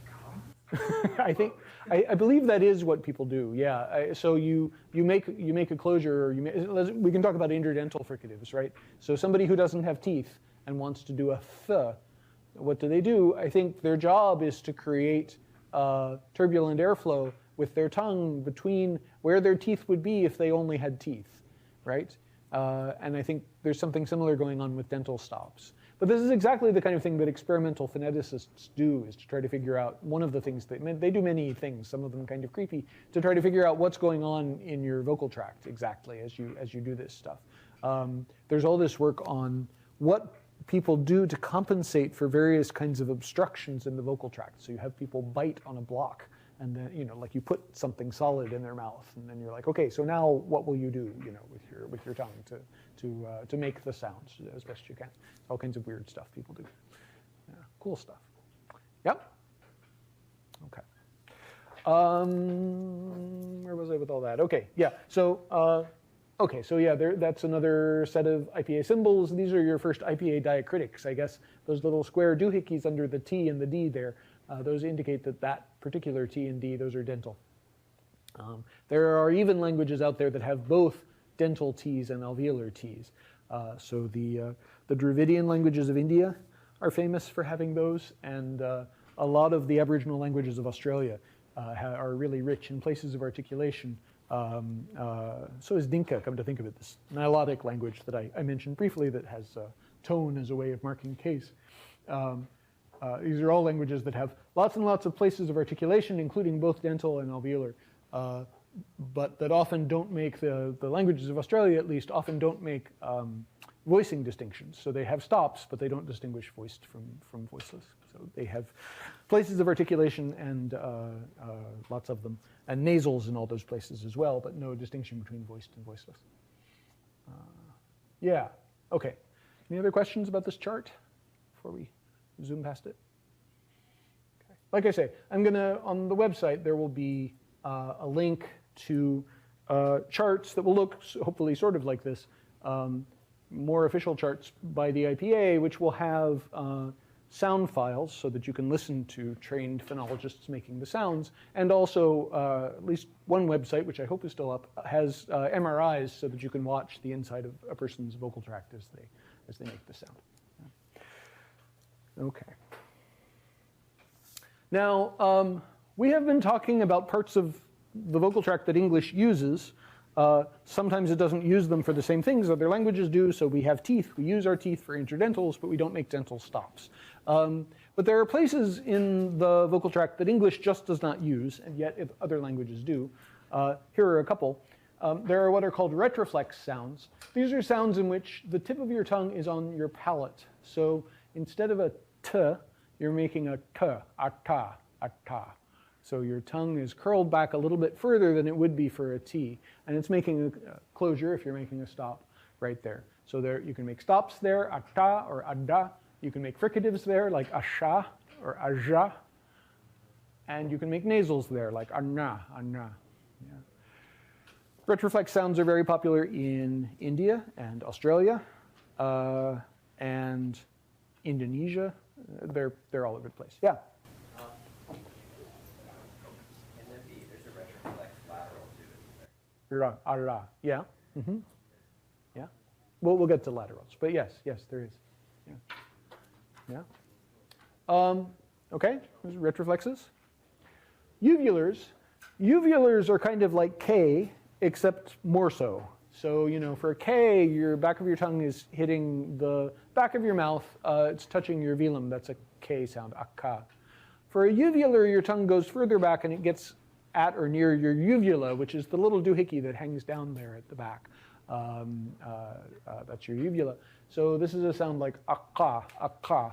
Speaker 3: gum?
Speaker 1: I believe that is what people do. Yeah. So you make a closure, or we can talk about interdental fricatives, right? So somebody who doesn't have teeth and wants to do a th, what do? I think their job is to create turbulent airflow with their tongue between where their teeth would be if they only had teeth, right? And I think there's something similar going on with dental stops. But this is exactly the kind of thing that experimental phoneticists do, is to try to figure out one of the things they do many things, some of them kind of creepy, to try to figure out what's going on in your vocal tract exactly as you do this stuff. There's all this work on what people do to compensate for various kinds of obstructions in the vocal tract. So you have people bite on a block, and then like you put something solid in their mouth, and then you're like, okay, so now what will you do, with your tongue to make the sounds as best you can. All kinds of weird stuff people do. Yeah, cool stuff. Yep. Okay. Where was I with all that? Okay. Yeah. So. Okay, so yeah, that's another set of IPA symbols. These are your first IPA diacritics, I guess. Those little square doohickeys under the T and the D there, those indicate that particular T and D, those are dental. There are even languages out there that have both dental T's and alveolar T's. So the Dravidian languages of India are famous for having those, and a lot of the Aboriginal languages of Australia are really rich in places of articulation. So is Dinka, come to think of it, this Nilotic language that I mentioned briefly that has tone as a way of marking case. These are all languages that have lots and lots of places of articulation, including both dental and alveolar, but that often don't make, the languages of Australia at least, often don't make voicing distinctions. So they have stops, but they don't distinguish voiced from voiceless. So they have places of articulation and lots of them, and nasals in all those places as well, but no distinction between voiced and voiceless. Yeah, okay. Any other questions about this chart before we zoom past it? Okay. Like I say, on the website, there will be a link to charts that will look hopefully sort of like this, more official charts by the IPA, which will have sound files so that you can listen to trained phonologists making the sounds. And also, at least one website, which I hope is still up, has MRIs so that you can watch the inside of a person's vocal tract as they make the sound. Okay. Now, we have been talking about parts of the vocal tract that English uses. Sometimes it doesn't use them for the same things other languages do. So we have teeth. We use our teeth for interdentals, but we don't make dental stops. But there are places in the vocal tract that English just does not use, and yet other languages do. Here are a couple. There are what are called retroflex sounds. These are sounds in which the tip of your tongue is on your palate. So instead of a t, you're making a t, a ta, a ta. So your tongue is curled back a little bit further than it would be for a T. And it's making a closure if you're making a stop right there. So there you can make stops there, a ta or a da. You can make fricatives there, like a sha or a ja. And you can make nasals there, like a na, a na. Yeah. Retroflex sounds are very popular in India and Australia and Indonesia. They're all over the place. Yeah. Yeah. Mm-hmm. Yeah. We'll get to laterals, but yes, there is. Yeah. Okay. There's retroflexes. Uvulars are kind of like K, except more so. So for a K, your back of your tongue is hitting the back of your mouth. It's touching your velum. That's a K sound. A ka. For a uvular, your tongue goes further back and it gets at or near your uvula, which is the little doohickey that hangs down there at the back. That's your uvula. So this is a sound like akka, akka,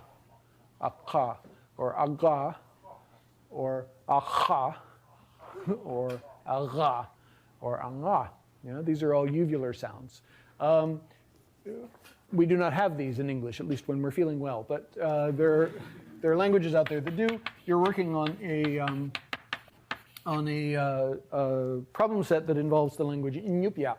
Speaker 1: akka, or aga, or aha, or aga, or anga. These are all uvular sounds. We do not have these in English, at least when we're feeling well, but there are languages out there that do. You're working on a problem set that involves the language Iñupiaq.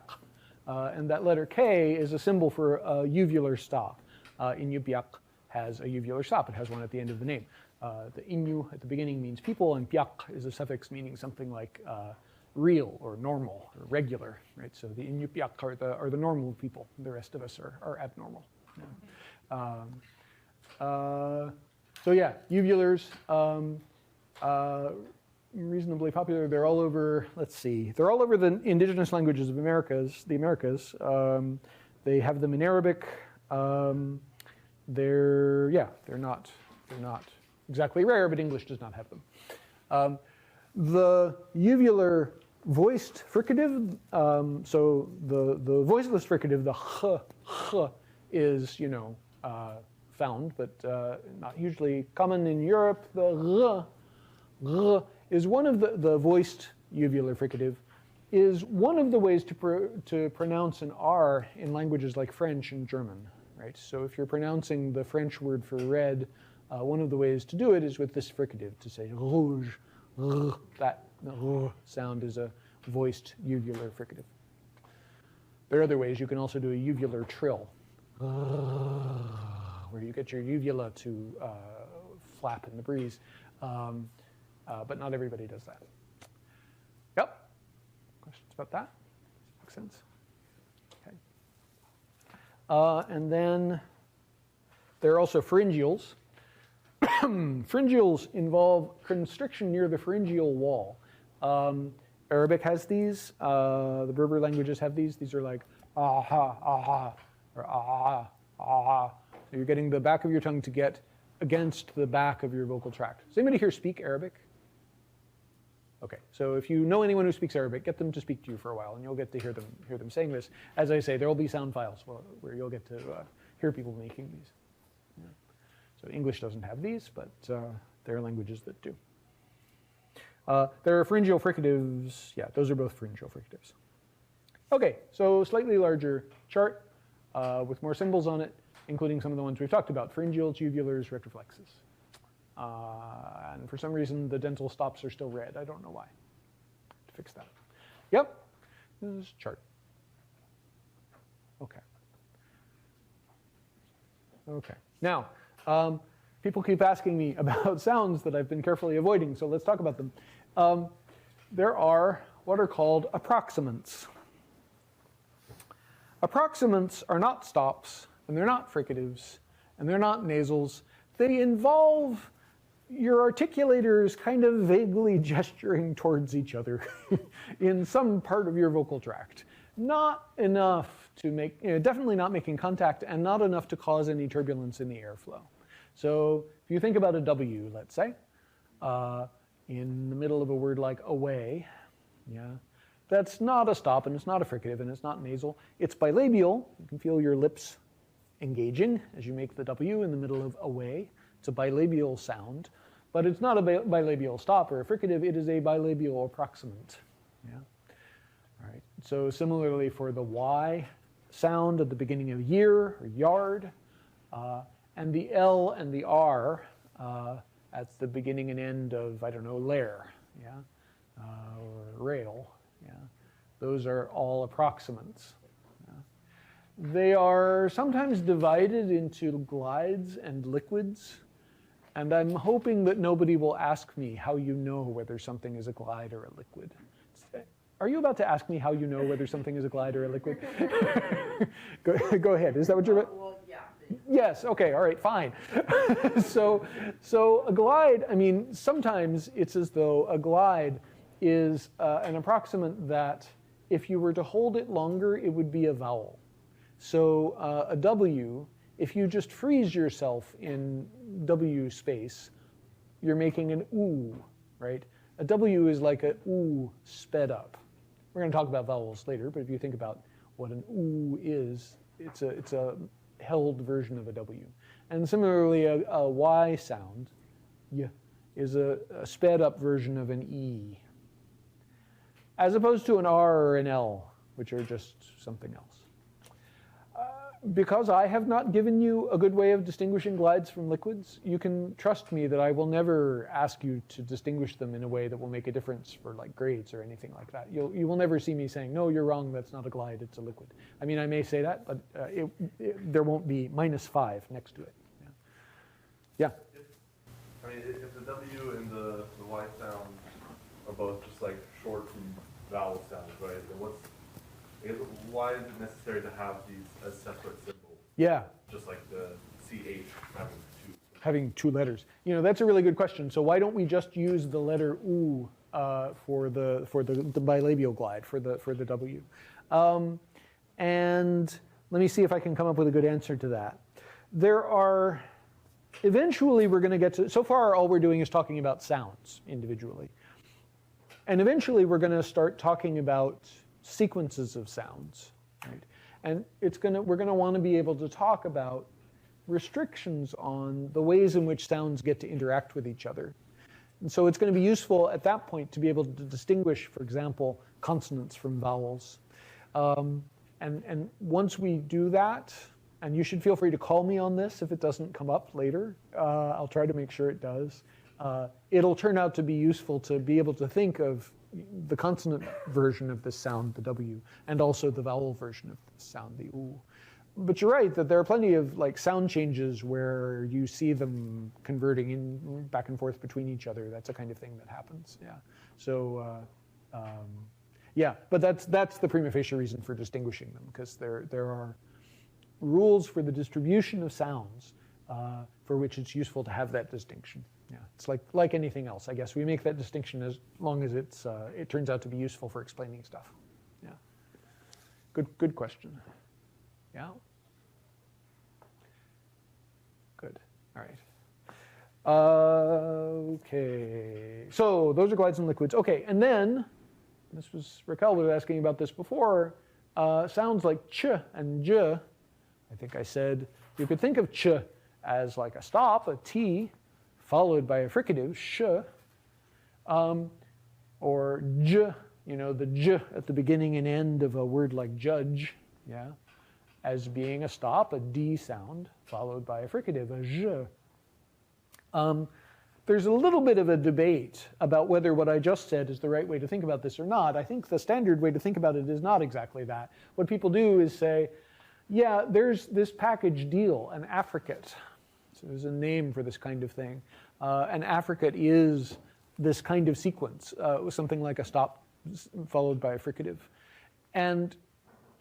Speaker 1: And that letter K is a symbol for a uvular stop. Iñupiaq has a uvular stop. It has one at the end of the name. The Iñu at the beginning means people, and piaq is a suffix meaning something like real or normal or regular, right? So the Iñupiaq are the normal people. The rest of us are abnormal. So yeah, uvulars. Reasonably popular. They're all over, let's see, they're all over the indigenous languages of the Americas. They have them in Arabic. They're not exactly rare, but English does not have them. The uvular voiced fricative, so the voiceless fricative, the h is, found, but not hugely common in Europe. The r is one of the voiced uvular fricative, is one of the ways to pronounce an R in languages like French and German, right? So if you're pronouncing the French word for red, one of the ways to do it is with this fricative, to say rouge, that sound is a voiced uvular fricative. There are other ways. You can also do a uvular trill, where you get your uvula to flap in the breeze. But not everybody does that. Yep. Questions about that? Makes sense? Okay. And then there are also pharyngeals. Pharyngeals involve constriction near the pharyngeal wall. Arabic has these. The Berber languages have these. These are like aha, aha, or aha, aha. So you're getting the back of your tongue to get against the back of your vocal tract. Does anybody here speak Arabic? Okay, so if you know anyone who speaks Arabic, get them to speak to you for a while, and you'll get to hear them saying this. As I say, there will be sound files where you'll get to hear people making these. Yeah. So English doesn't have these, but there are languages that do. There are pharyngeal fricatives. Yeah, those are both pharyngeal fricatives. Okay, so slightly larger chart with more symbols on it, including some of the ones we've talked about: pharyngeals, uvulars, retroflexes. And for some reason, the dental stops are still red. I don't know why. To fix that. Yep. This is chart. Okay. Okay. Now, people keep asking me about sounds that I've been carefully avoiding, so let's talk about them. There are what are called approximants. Approximants are not stops, and they're not fricatives, and they're not nasals. They involve your articulators kind of vaguely gesturing towards each other in some part of your vocal tract. Not enough to make, definitely not making contact, and not enough to cause any turbulence in the airflow. So if you think about a W, let's say, in the middle of a word like away, yeah, that's not a stop, and it's not a fricative, and it's not nasal. It's bilabial. You can feel your lips engaging as you make the W in the middle of away. It's a bilabial sound, but it's not a bilabial stop or a fricative. It is a bilabial approximant. Yeah. All right. So similarly for the Y sound at the beginning of year or yard, and the L and the R at the beginning and end of, I don't know, lair, yeah, or rail. Yeah. Those are all approximants. Yeah. They are sometimes divided into glides and liquids, and I'm hoping that nobody will ask me how you know whether something is a glide or a liquid. Are you about to ask me how you know whether something is a glide or a liquid? Go ahead. Is that what you're about? Well, yeah. Yes, okay, all right, fine. So a glide, I mean, sometimes it's as though a glide is an approximant that if you were to hold it longer, it would be a vowel. So a W, if you just freeze yourself in W space, you're making an oo, right? A W is like a oo sped up. We're going to talk about vowels later, but if you think about what an oo is, it's a held version of a W. And similarly, a Y sound, y, is a sped up version of an E, as opposed to an R or an L, which are just something else. Because I have not given you a good way of distinguishing glides from liquids, you can trust me that I will never ask you to distinguish them in a way that will make a difference for like grades or anything like that. You will never see me saying, no, you're wrong, that's not a glide, it's a liquid. I mean, I may say that, but there won't be -5 next to it. Yeah?
Speaker 4: I mean, if the W and the Y sound are both just like short vowel sounds, right? Then why is it necessary to have these as separate symbols?
Speaker 1: Yeah.
Speaker 4: Just like the CH
Speaker 1: having two letters. You know, that's a really good question. So why don't we just use the letter oo for the bilabial glide, for the W? And let me see if I can come up with a good answer to that. There are, eventually we're going to get to, so far all we're doing is talking about sounds individually. And eventually we're going to start talking about sequences of sounds, right? And we're going to want to be able to talk about restrictions on the ways in which sounds get to interact with each other. And so it's going to be useful at that point to be able to distinguish, for example, consonants from vowels. And once we do that, and you should feel free to call me on this if it doesn't come up later, I'll try to make sure it does. It'll turn out to be useful to be able to think of the consonant version of this sound, the W, and also the vowel version of this sound, the oo. But you're right that there are plenty of like sound changes where you see them converting in back and forth between each other. That's a kind of thing that happens. Yeah. So yeah, but that's the prima facie reason for distinguishing them, because there are rules for the distribution of sounds for which it's useful to have that distinction. Yeah, it's like anything else, I guess. We make that distinction as long as it turns out to be useful for explaining stuff. Yeah. Good question. Yeah. Good. All right. Okay. So those are glides and liquids. Okay, and then Raquel was asking about this before. Sounds like ch and j. I think I said you could think of ch as like a stop, a T, followed by a fricative, sh, or j, you know, the j at the beginning and end of a word like judge, yeah, as being a stop, a D sound, followed by a fricative, a j. There's a little bit of a debate about whether what I just said is the right way to think about this or not. I think the standard way to think about it is not exactly that. What people do is say, yeah, there's this package deal, an affricate. It's There's a name for this kind of thing. And affricate is this kind of sequence, with something like a stop followed by a fricative. And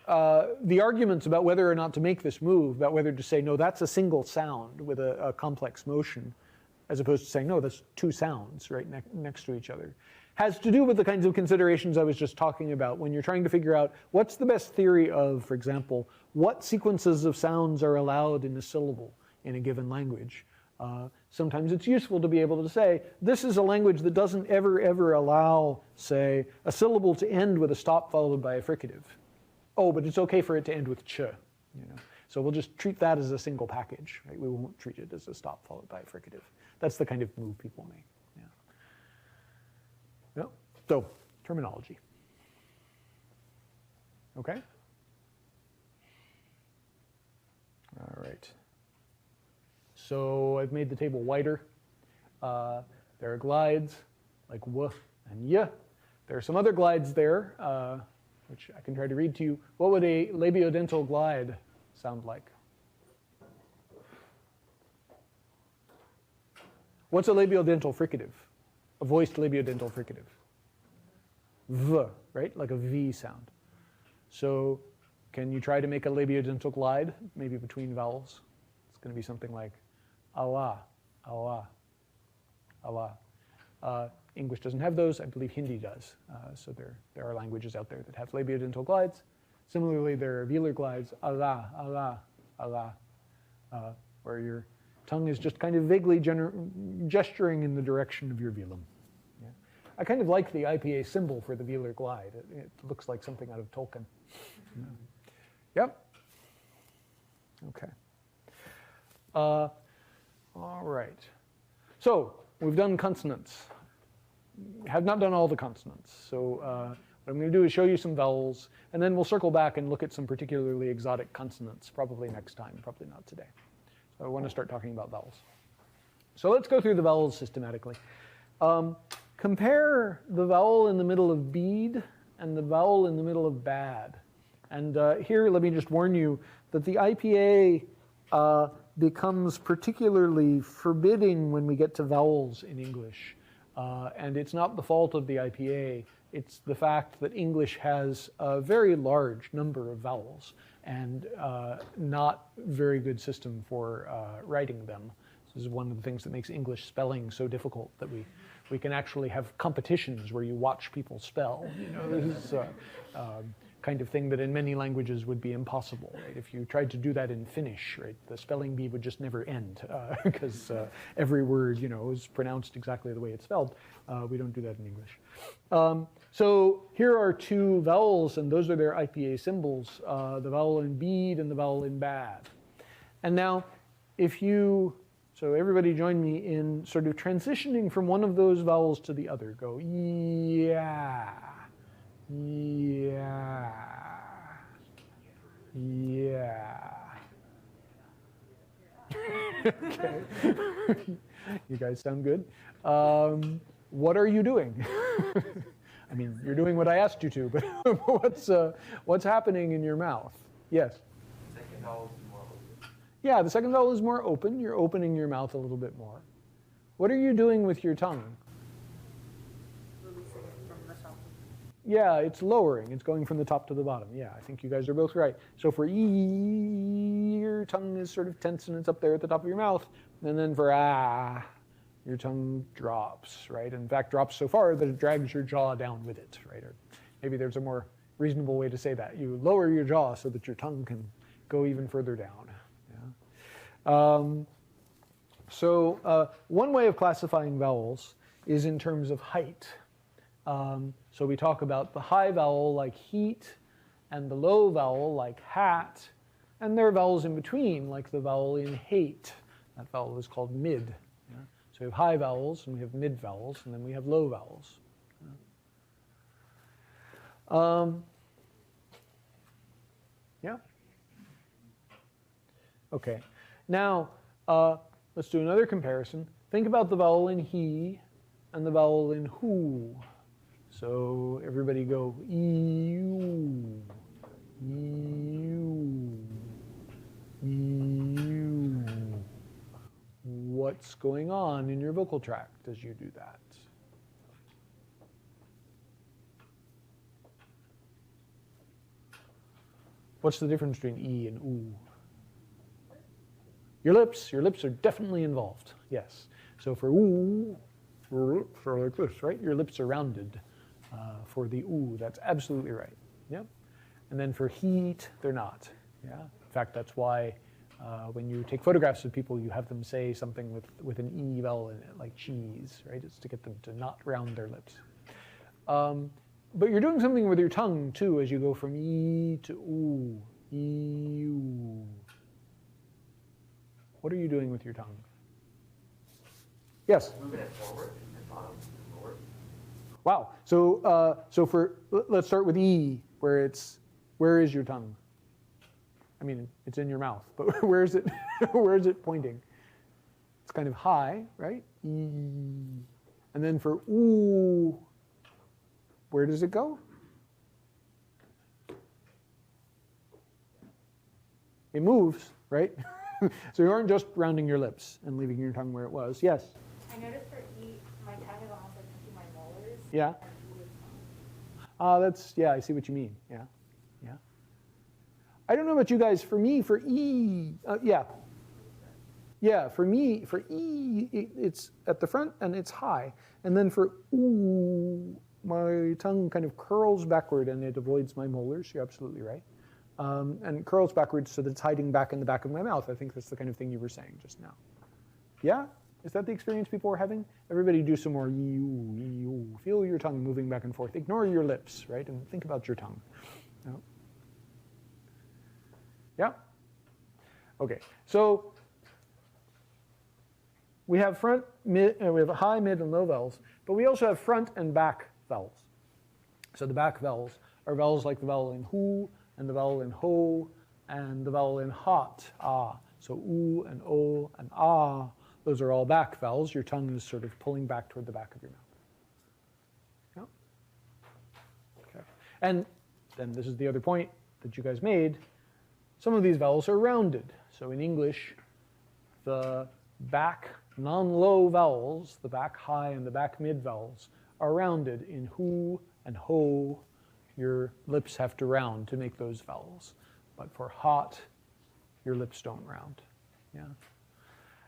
Speaker 1: the arguments about whether or not to make this move, about whether to say, no, that's a single sound with a complex motion, as opposed to saying, no, that's two sounds right next to each other, has to do with the kinds of considerations I was just talking about when you're trying to figure out what's the best theory of, for example, what sequences of sounds are allowed in a syllable in a given language. Sometimes it's useful to be able to say, this is a language that doesn't ever allow, say, a syllable to end with a stop followed by a fricative. Oh, but it's okay for it to end with ch. So we'll just treat that as a single package. Right? We won't treat it as a stop followed by a fricative. That's the kind of move people make. Yeah. So, terminology. Okay? All right. So I've made the table wider. There are glides like w and y. There are some other glides there, which I can try to read to you. What would a labiodental glide sound like? What's a labiodental fricative? A voiced labiodental fricative? V, right? Like a V sound. So can you try to make a labiodental glide, maybe between vowels? It's going to be something like Allah, Allah, Allah. English doesn't have those. I believe Hindi does. So there are languages out there that have labiodental glides. Similarly, there are velar glides, Allah, Allah, Allah, where your tongue is just kind of vaguely gesturing in the direction of your velum. Yeah. I kind of like the IPA symbol for the velar glide. It looks like something out of Tolkien. Yeah. Yep. Okay. All right. So we've done consonants. Have not done all the consonants. So what I'm going to do is show you some vowels, and then we'll circle back and look at some particularly exotic consonants, probably next time, probably not today. So I want to start talking about vowels. So let's go through the vowels systematically. Compare the vowel in the middle of bead and the vowel in the middle of bad. And here, let me just warn you that the IPA becomes particularly forbidding when we get to vowels in English. And it's not the fault of the IPA. It's the fact that English has a very large number of vowels and not very good system for writing them. This is one of the things that makes English spelling so difficult, that we can actually have competitions where you watch people spell. This is kind of thing that in many languages would be impossible. Right? If you tried to do that in Finnish, right, the spelling bee would just never end because every word, is pronounced exactly the way it's spelled. We don't do that in English. So here are two vowels, and those are their IPA symbols, the vowel in bead and the vowel in bad. And now, so everybody join me in sort of transitioning from one of those vowels to the other. Go, yeah. Yeah. Yeah. Okay. You guys sound good. What are you doing? I mean, you're doing what I asked you to, but what's happening in your mouth? Yes?
Speaker 3: Second vowel is more open.
Speaker 1: Yeah, the second vowel is more open. You're opening your mouth a little bit more. What are you doing with your tongue?
Speaker 2: Releasing it from the top.
Speaker 1: Yeah, it's lowering. It's going from the top to the bottom. Yeah, I think you guys are both right. So for E, your tongue is sort of tense and it's up there at the top of your mouth. And then for ah, your tongue drops, right? In fact, drops so far that it drags your jaw down with it, right? Or maybe there's a more reasonable way to say that. You lower your jaw so that your tongue can go even further down. Yeah? One way of classifying vowels is in terms of height. So we talk about the high vowel like heat and the low vowel like hat, and there are vowels in between like the vowel in hate. That vowel is called mid. Yeah? So we have high vowels and we have mid vowels and then we have low vowels. Yeah? Okay. Now, let's do another comparison. Think about the vowel in he and the vowel in who. So everybody go ew, ew, ew. what's going on in your vocal tract as you do that? What's the difference between E and oo? Your lips are definitely involved, yes. So for oo, for like this, right? Your lips are rounded. For the oo, that's absolutely right. Yep. And then for heat, they're not. Yeah. In fact, that's why when you take photographs of people, you have them say something with an E vowel in it, like cheese, right? It's to get them to not round their lips. But you're doing something with your tongue too as you go from E to oo. E, oo. What are you doing with your tongue? Yes?
Speaker 3: Moving it forward and bottom and forward.
Speaker 1: Wow. So let's start with E, where is your tongue? I mean, it's in your mouth, but where is it? Where is it pointing? It's kind of high, right? E. And then for oo, where does it go? It moves, right? So you aren't just rounding your lips and leaving your tongue where it was. Yes?
Speaker 2: I noticed for E, my tongue is almost like touching my molars.
Speaker 1: Yeah. Yeah, I see what you mean. Yeah, yeah. I don't know about you guys. For me, for E, yeah. Yeah, for me, for E, it's at the front and it's high. And then for oo, my tongue kind of curls backward and it avoids my molars. You're absolutely right. And it curls backwards so that it's hiding back in the back of my mouth. I think that's the kind of thing you were saying just now. Yeah? Is that the experience people are having? Everybody do some more ee-oo, ee-oo. Feel your tongue moving back and forth. Ignore your lips, right? And think about your tongue. Yeah? Yeah? Okay, so we have front, mid, we have high, mid, and low vowels, but we also have front and back vowels. So the back vowels are vowels like the vowel in hu, and the vowel in ho, and the vowel in hot, ah. So oo and o and ah, those are all back vowels. Your tongue is sort of pulling back toward the back of your mouth. Yeah? Okay. And then this is the other point that you guys made. Some of these vowels are rounded. So in English, the back non-low vowels, the back high and the back mid vowels, are rounded. In hu and ho, your lips have to round to make those vowels. But for hot, your lips don't round. Yeah.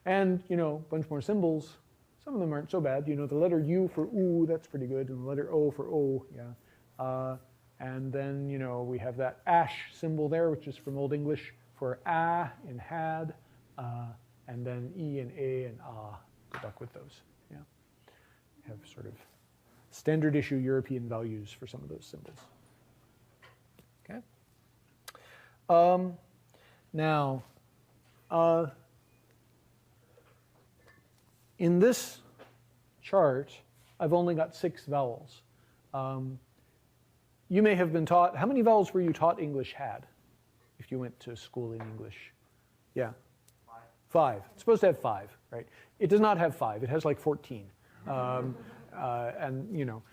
Speaker 1: And, you know, a bunch more symbols. Some of them aren't so bad. You know, the letter U for oo, that's pretty good. And the letter O for O, yeah. And then, you know, we have that ash symbol there, which is from Old English for ah in had. And then E and A and ah. Good luck with those. Yeah. Have sort of standard issue European values for some of those symbols. Okay. Now, in this chart, I've only got 6 vowels. You may have been taught, how many vowels were you taught English had if you went to school in English? Yeah? 5. It's supposed to have 5, right? It does not have 5. It has like 14. And, you know,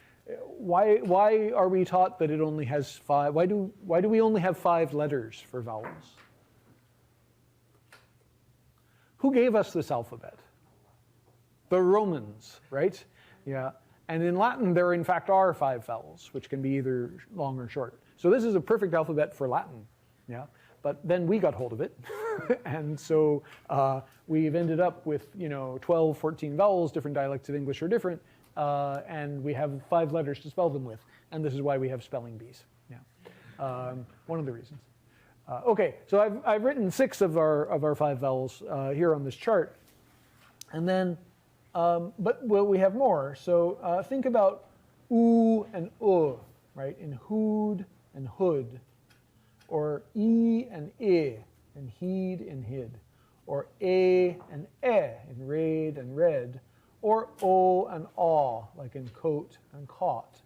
Speaker 1: why are we taught that it only has 5? Why do we only have 5 letters for vowels? Who gave us this alphabet? The Romans, right? Yeah. And in Latin, there in fact are 5 vowels, which can be either long or short. So this is a perfect alphabet for Latin. Yeah. But then we got hold of it. And so we've ended up with, you know, 12, 14 vowels. Different dialects of English are different. And we have 5 letters to spell them with. And this is why we have spelling bees. Yeah. One of the reasons. Okay, so I've written 6 of our 5 vowels here on this chart. And then, but well, we have more. So think about oo and right? In hood and hood. Or e and I in heed and hid. Or a and in raid and read. Or o and aw, like in coat and caught.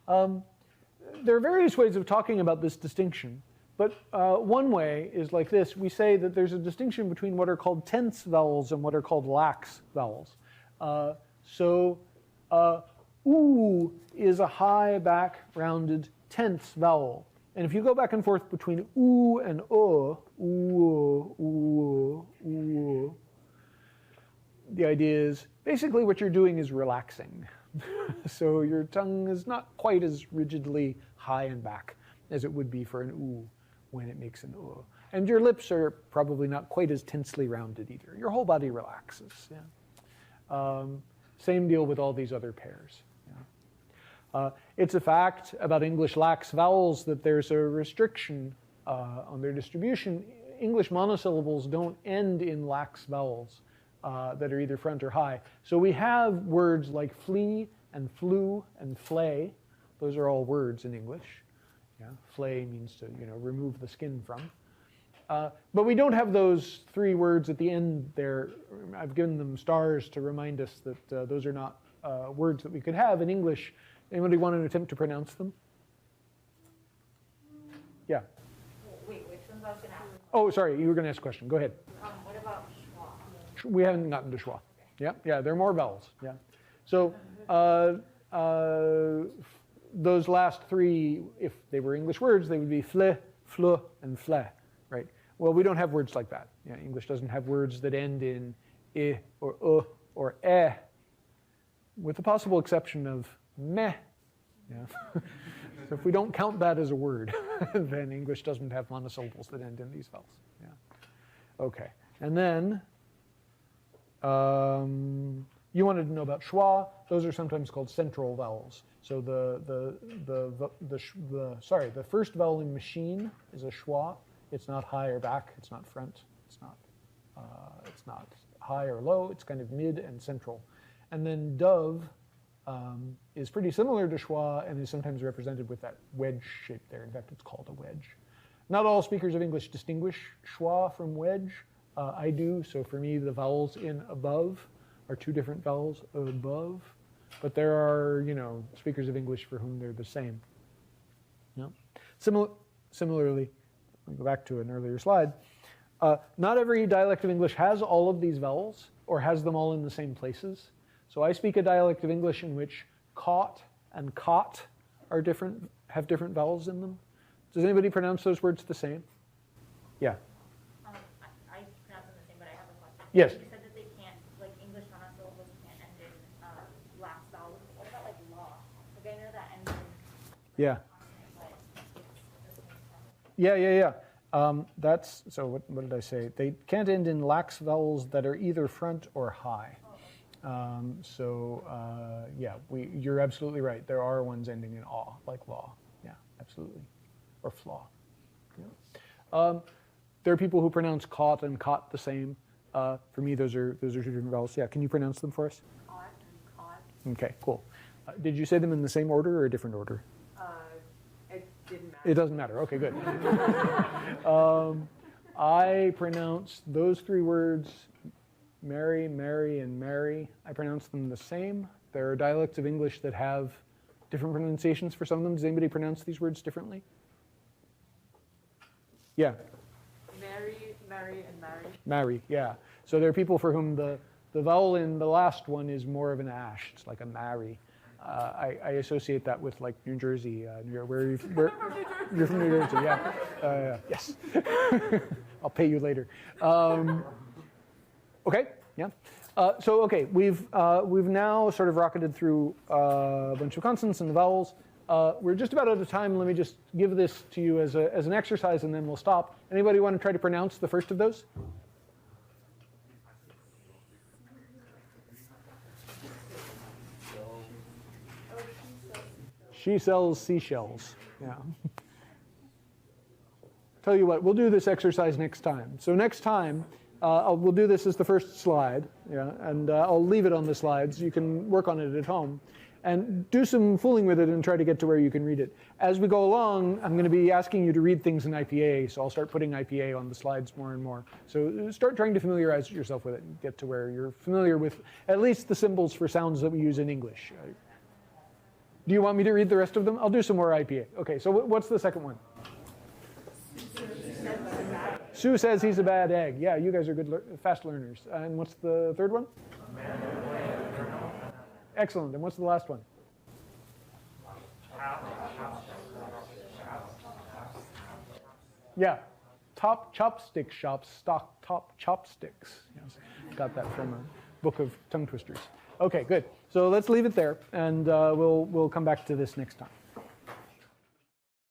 Speaker 1: There are various ways of talking about this distinction. But one way is like this. We say that there's a distinction between what are called tense vowels and what are called lax vowels. Oo is a high back rounded tense vowel. And if you go back and forth between oo and the idea is basically what you're doing is relaxing. So your tongue is not quite as rigidly high and back as it would be for an oo when it makes an oo. And your lips are probably not quite as tensely rounded either. Your whole body relaxes. Yeah? Same deal with all these other pairs. Yeah? It's a fact about English lax vowels that there's a restriction on their distribution. English monosyllables don't end in lax vowels that are either front or high. So we have words like flea and flew and flay. Those are all words in English. Yeah? Flay means to remove the skin from. But we don't have those three words at the end there. I've given them stars to remind us that those are not words that we could have in English. Anybody want to attempt to pronounce them? Yeah.
Speaker 2: Wait, which ones I was going to ask?
Speaker 1: Oh, sorry, you were going to ask a question. Go ahead.
Speaker 2: What about schwa?
Speaker 1: We haven't gotten to schwa. Yeah, there are more vowels. Yeah. So those last three, if they were English words, they would be fle, flu, and fle, right? Well, we don't have words like that. Yeah, English doesn't have words that end in I or eh, with the possible exception of meh. Yeah. So if we don't count that as a word, then English doesn't have monosyllables that end in these vowels. Yeah. Okay. And then you wanted to know about schwa. Those are sometimes called central vowels. So the first vowel in machine is a schwa. It's not high or back. It's not front. It's not high or low. It's kind of mid and central. And then dove is pretty similar to schwa and is sometimes represented with that wedge shape there. In fact, it's called a wedge. Not all speakers of English distinguish schwa from wedge. I do. So for me, the vowels in above are two different vowels above. But there are, speakers of English for whom they're the same. Yeah. Similarly, let me go back to an earlier slide. Not every dialect of English has all of these vowels or has them all in the same places. So I speak a dialect of English in which caught and cot are different, have different vowels in them. Does anybody pronounce those words the same? Yeah.
Speaker 2: I pronounce them the same, but I have a question.
Speaker 1: Yes.
Speaker 2: You said that they can't, like English monosyllables can't end in last vowels. What about like law? Like I know that ends in
Speaker 1: Yeah.
Speaker 2: consonant, but it's the same sound.
Speaker 1: Yeah. So what did I say? They can't end in lax vowels that are either front or high. You're absolutely right. There are ones ending in aw, like law. Yeah, absolutely. Or flaw. Yeah. There are people who pronounce caught and cot the same. For me, those are two different vowels. Yeah, can you pronounce them for us?
Speaker 2: Caught and caught.
Speaker 1: Okay, cool. Did you say them in the same order or a different order?
Speaker 2: It didn't matter.
Speaker 1: It doesn't matter. Okay, good. I pronounce those three words, Mary, Mary, and Mary. I pronounce them the same. There are dialects of English that have different pronunciations for some of them. Does anybody pronounce these words differently? Yeah.
Speaker 5: Mary, Mary, and Mary.
Speaker 1: Mary, yeah. So there are people for whom the vowel in the last one is more of an ash. It's like a Mary. I associate that with like New Jersey. You're from New Jersey, yeah. Yes. I'll pay you later. Okay, yeah. Okay, we've now sort of rocketed through a bunch of consonants and vowels. We're just about out of time. Let me just give this to you as an exercise, and then we'll stop. Anybody want to try to pronounce the first of those? She sells seashells. Yeah. Tell you what, we'll do this exercise next time. So next time, we'll do this as the first slide, yeah, and I'll leave it on the slides. You can work on it at home. And do some fooling with it and try to get to where you can read it. As we go along, I'm going to be asking you to read things in IPA, so I'll start putting IPA on the slides more and more. So start trying to familiarize yourself with it and get to where you're familiar with at least the symbols for sounds that we use in English. Do you want me to read the rest of them? I'll do some more IPA. Okay, so what's the second one? Sue says he's a bad egg. Yeah, you guys are good, fast learners. And what's the third one? Excellent. And what's the last one? Yeah. Top chopstick shops stock top chopsticks. Yes. Got that from book of tongue twisters. Okay, good. So let's leave it there, and we'll come back to this next time.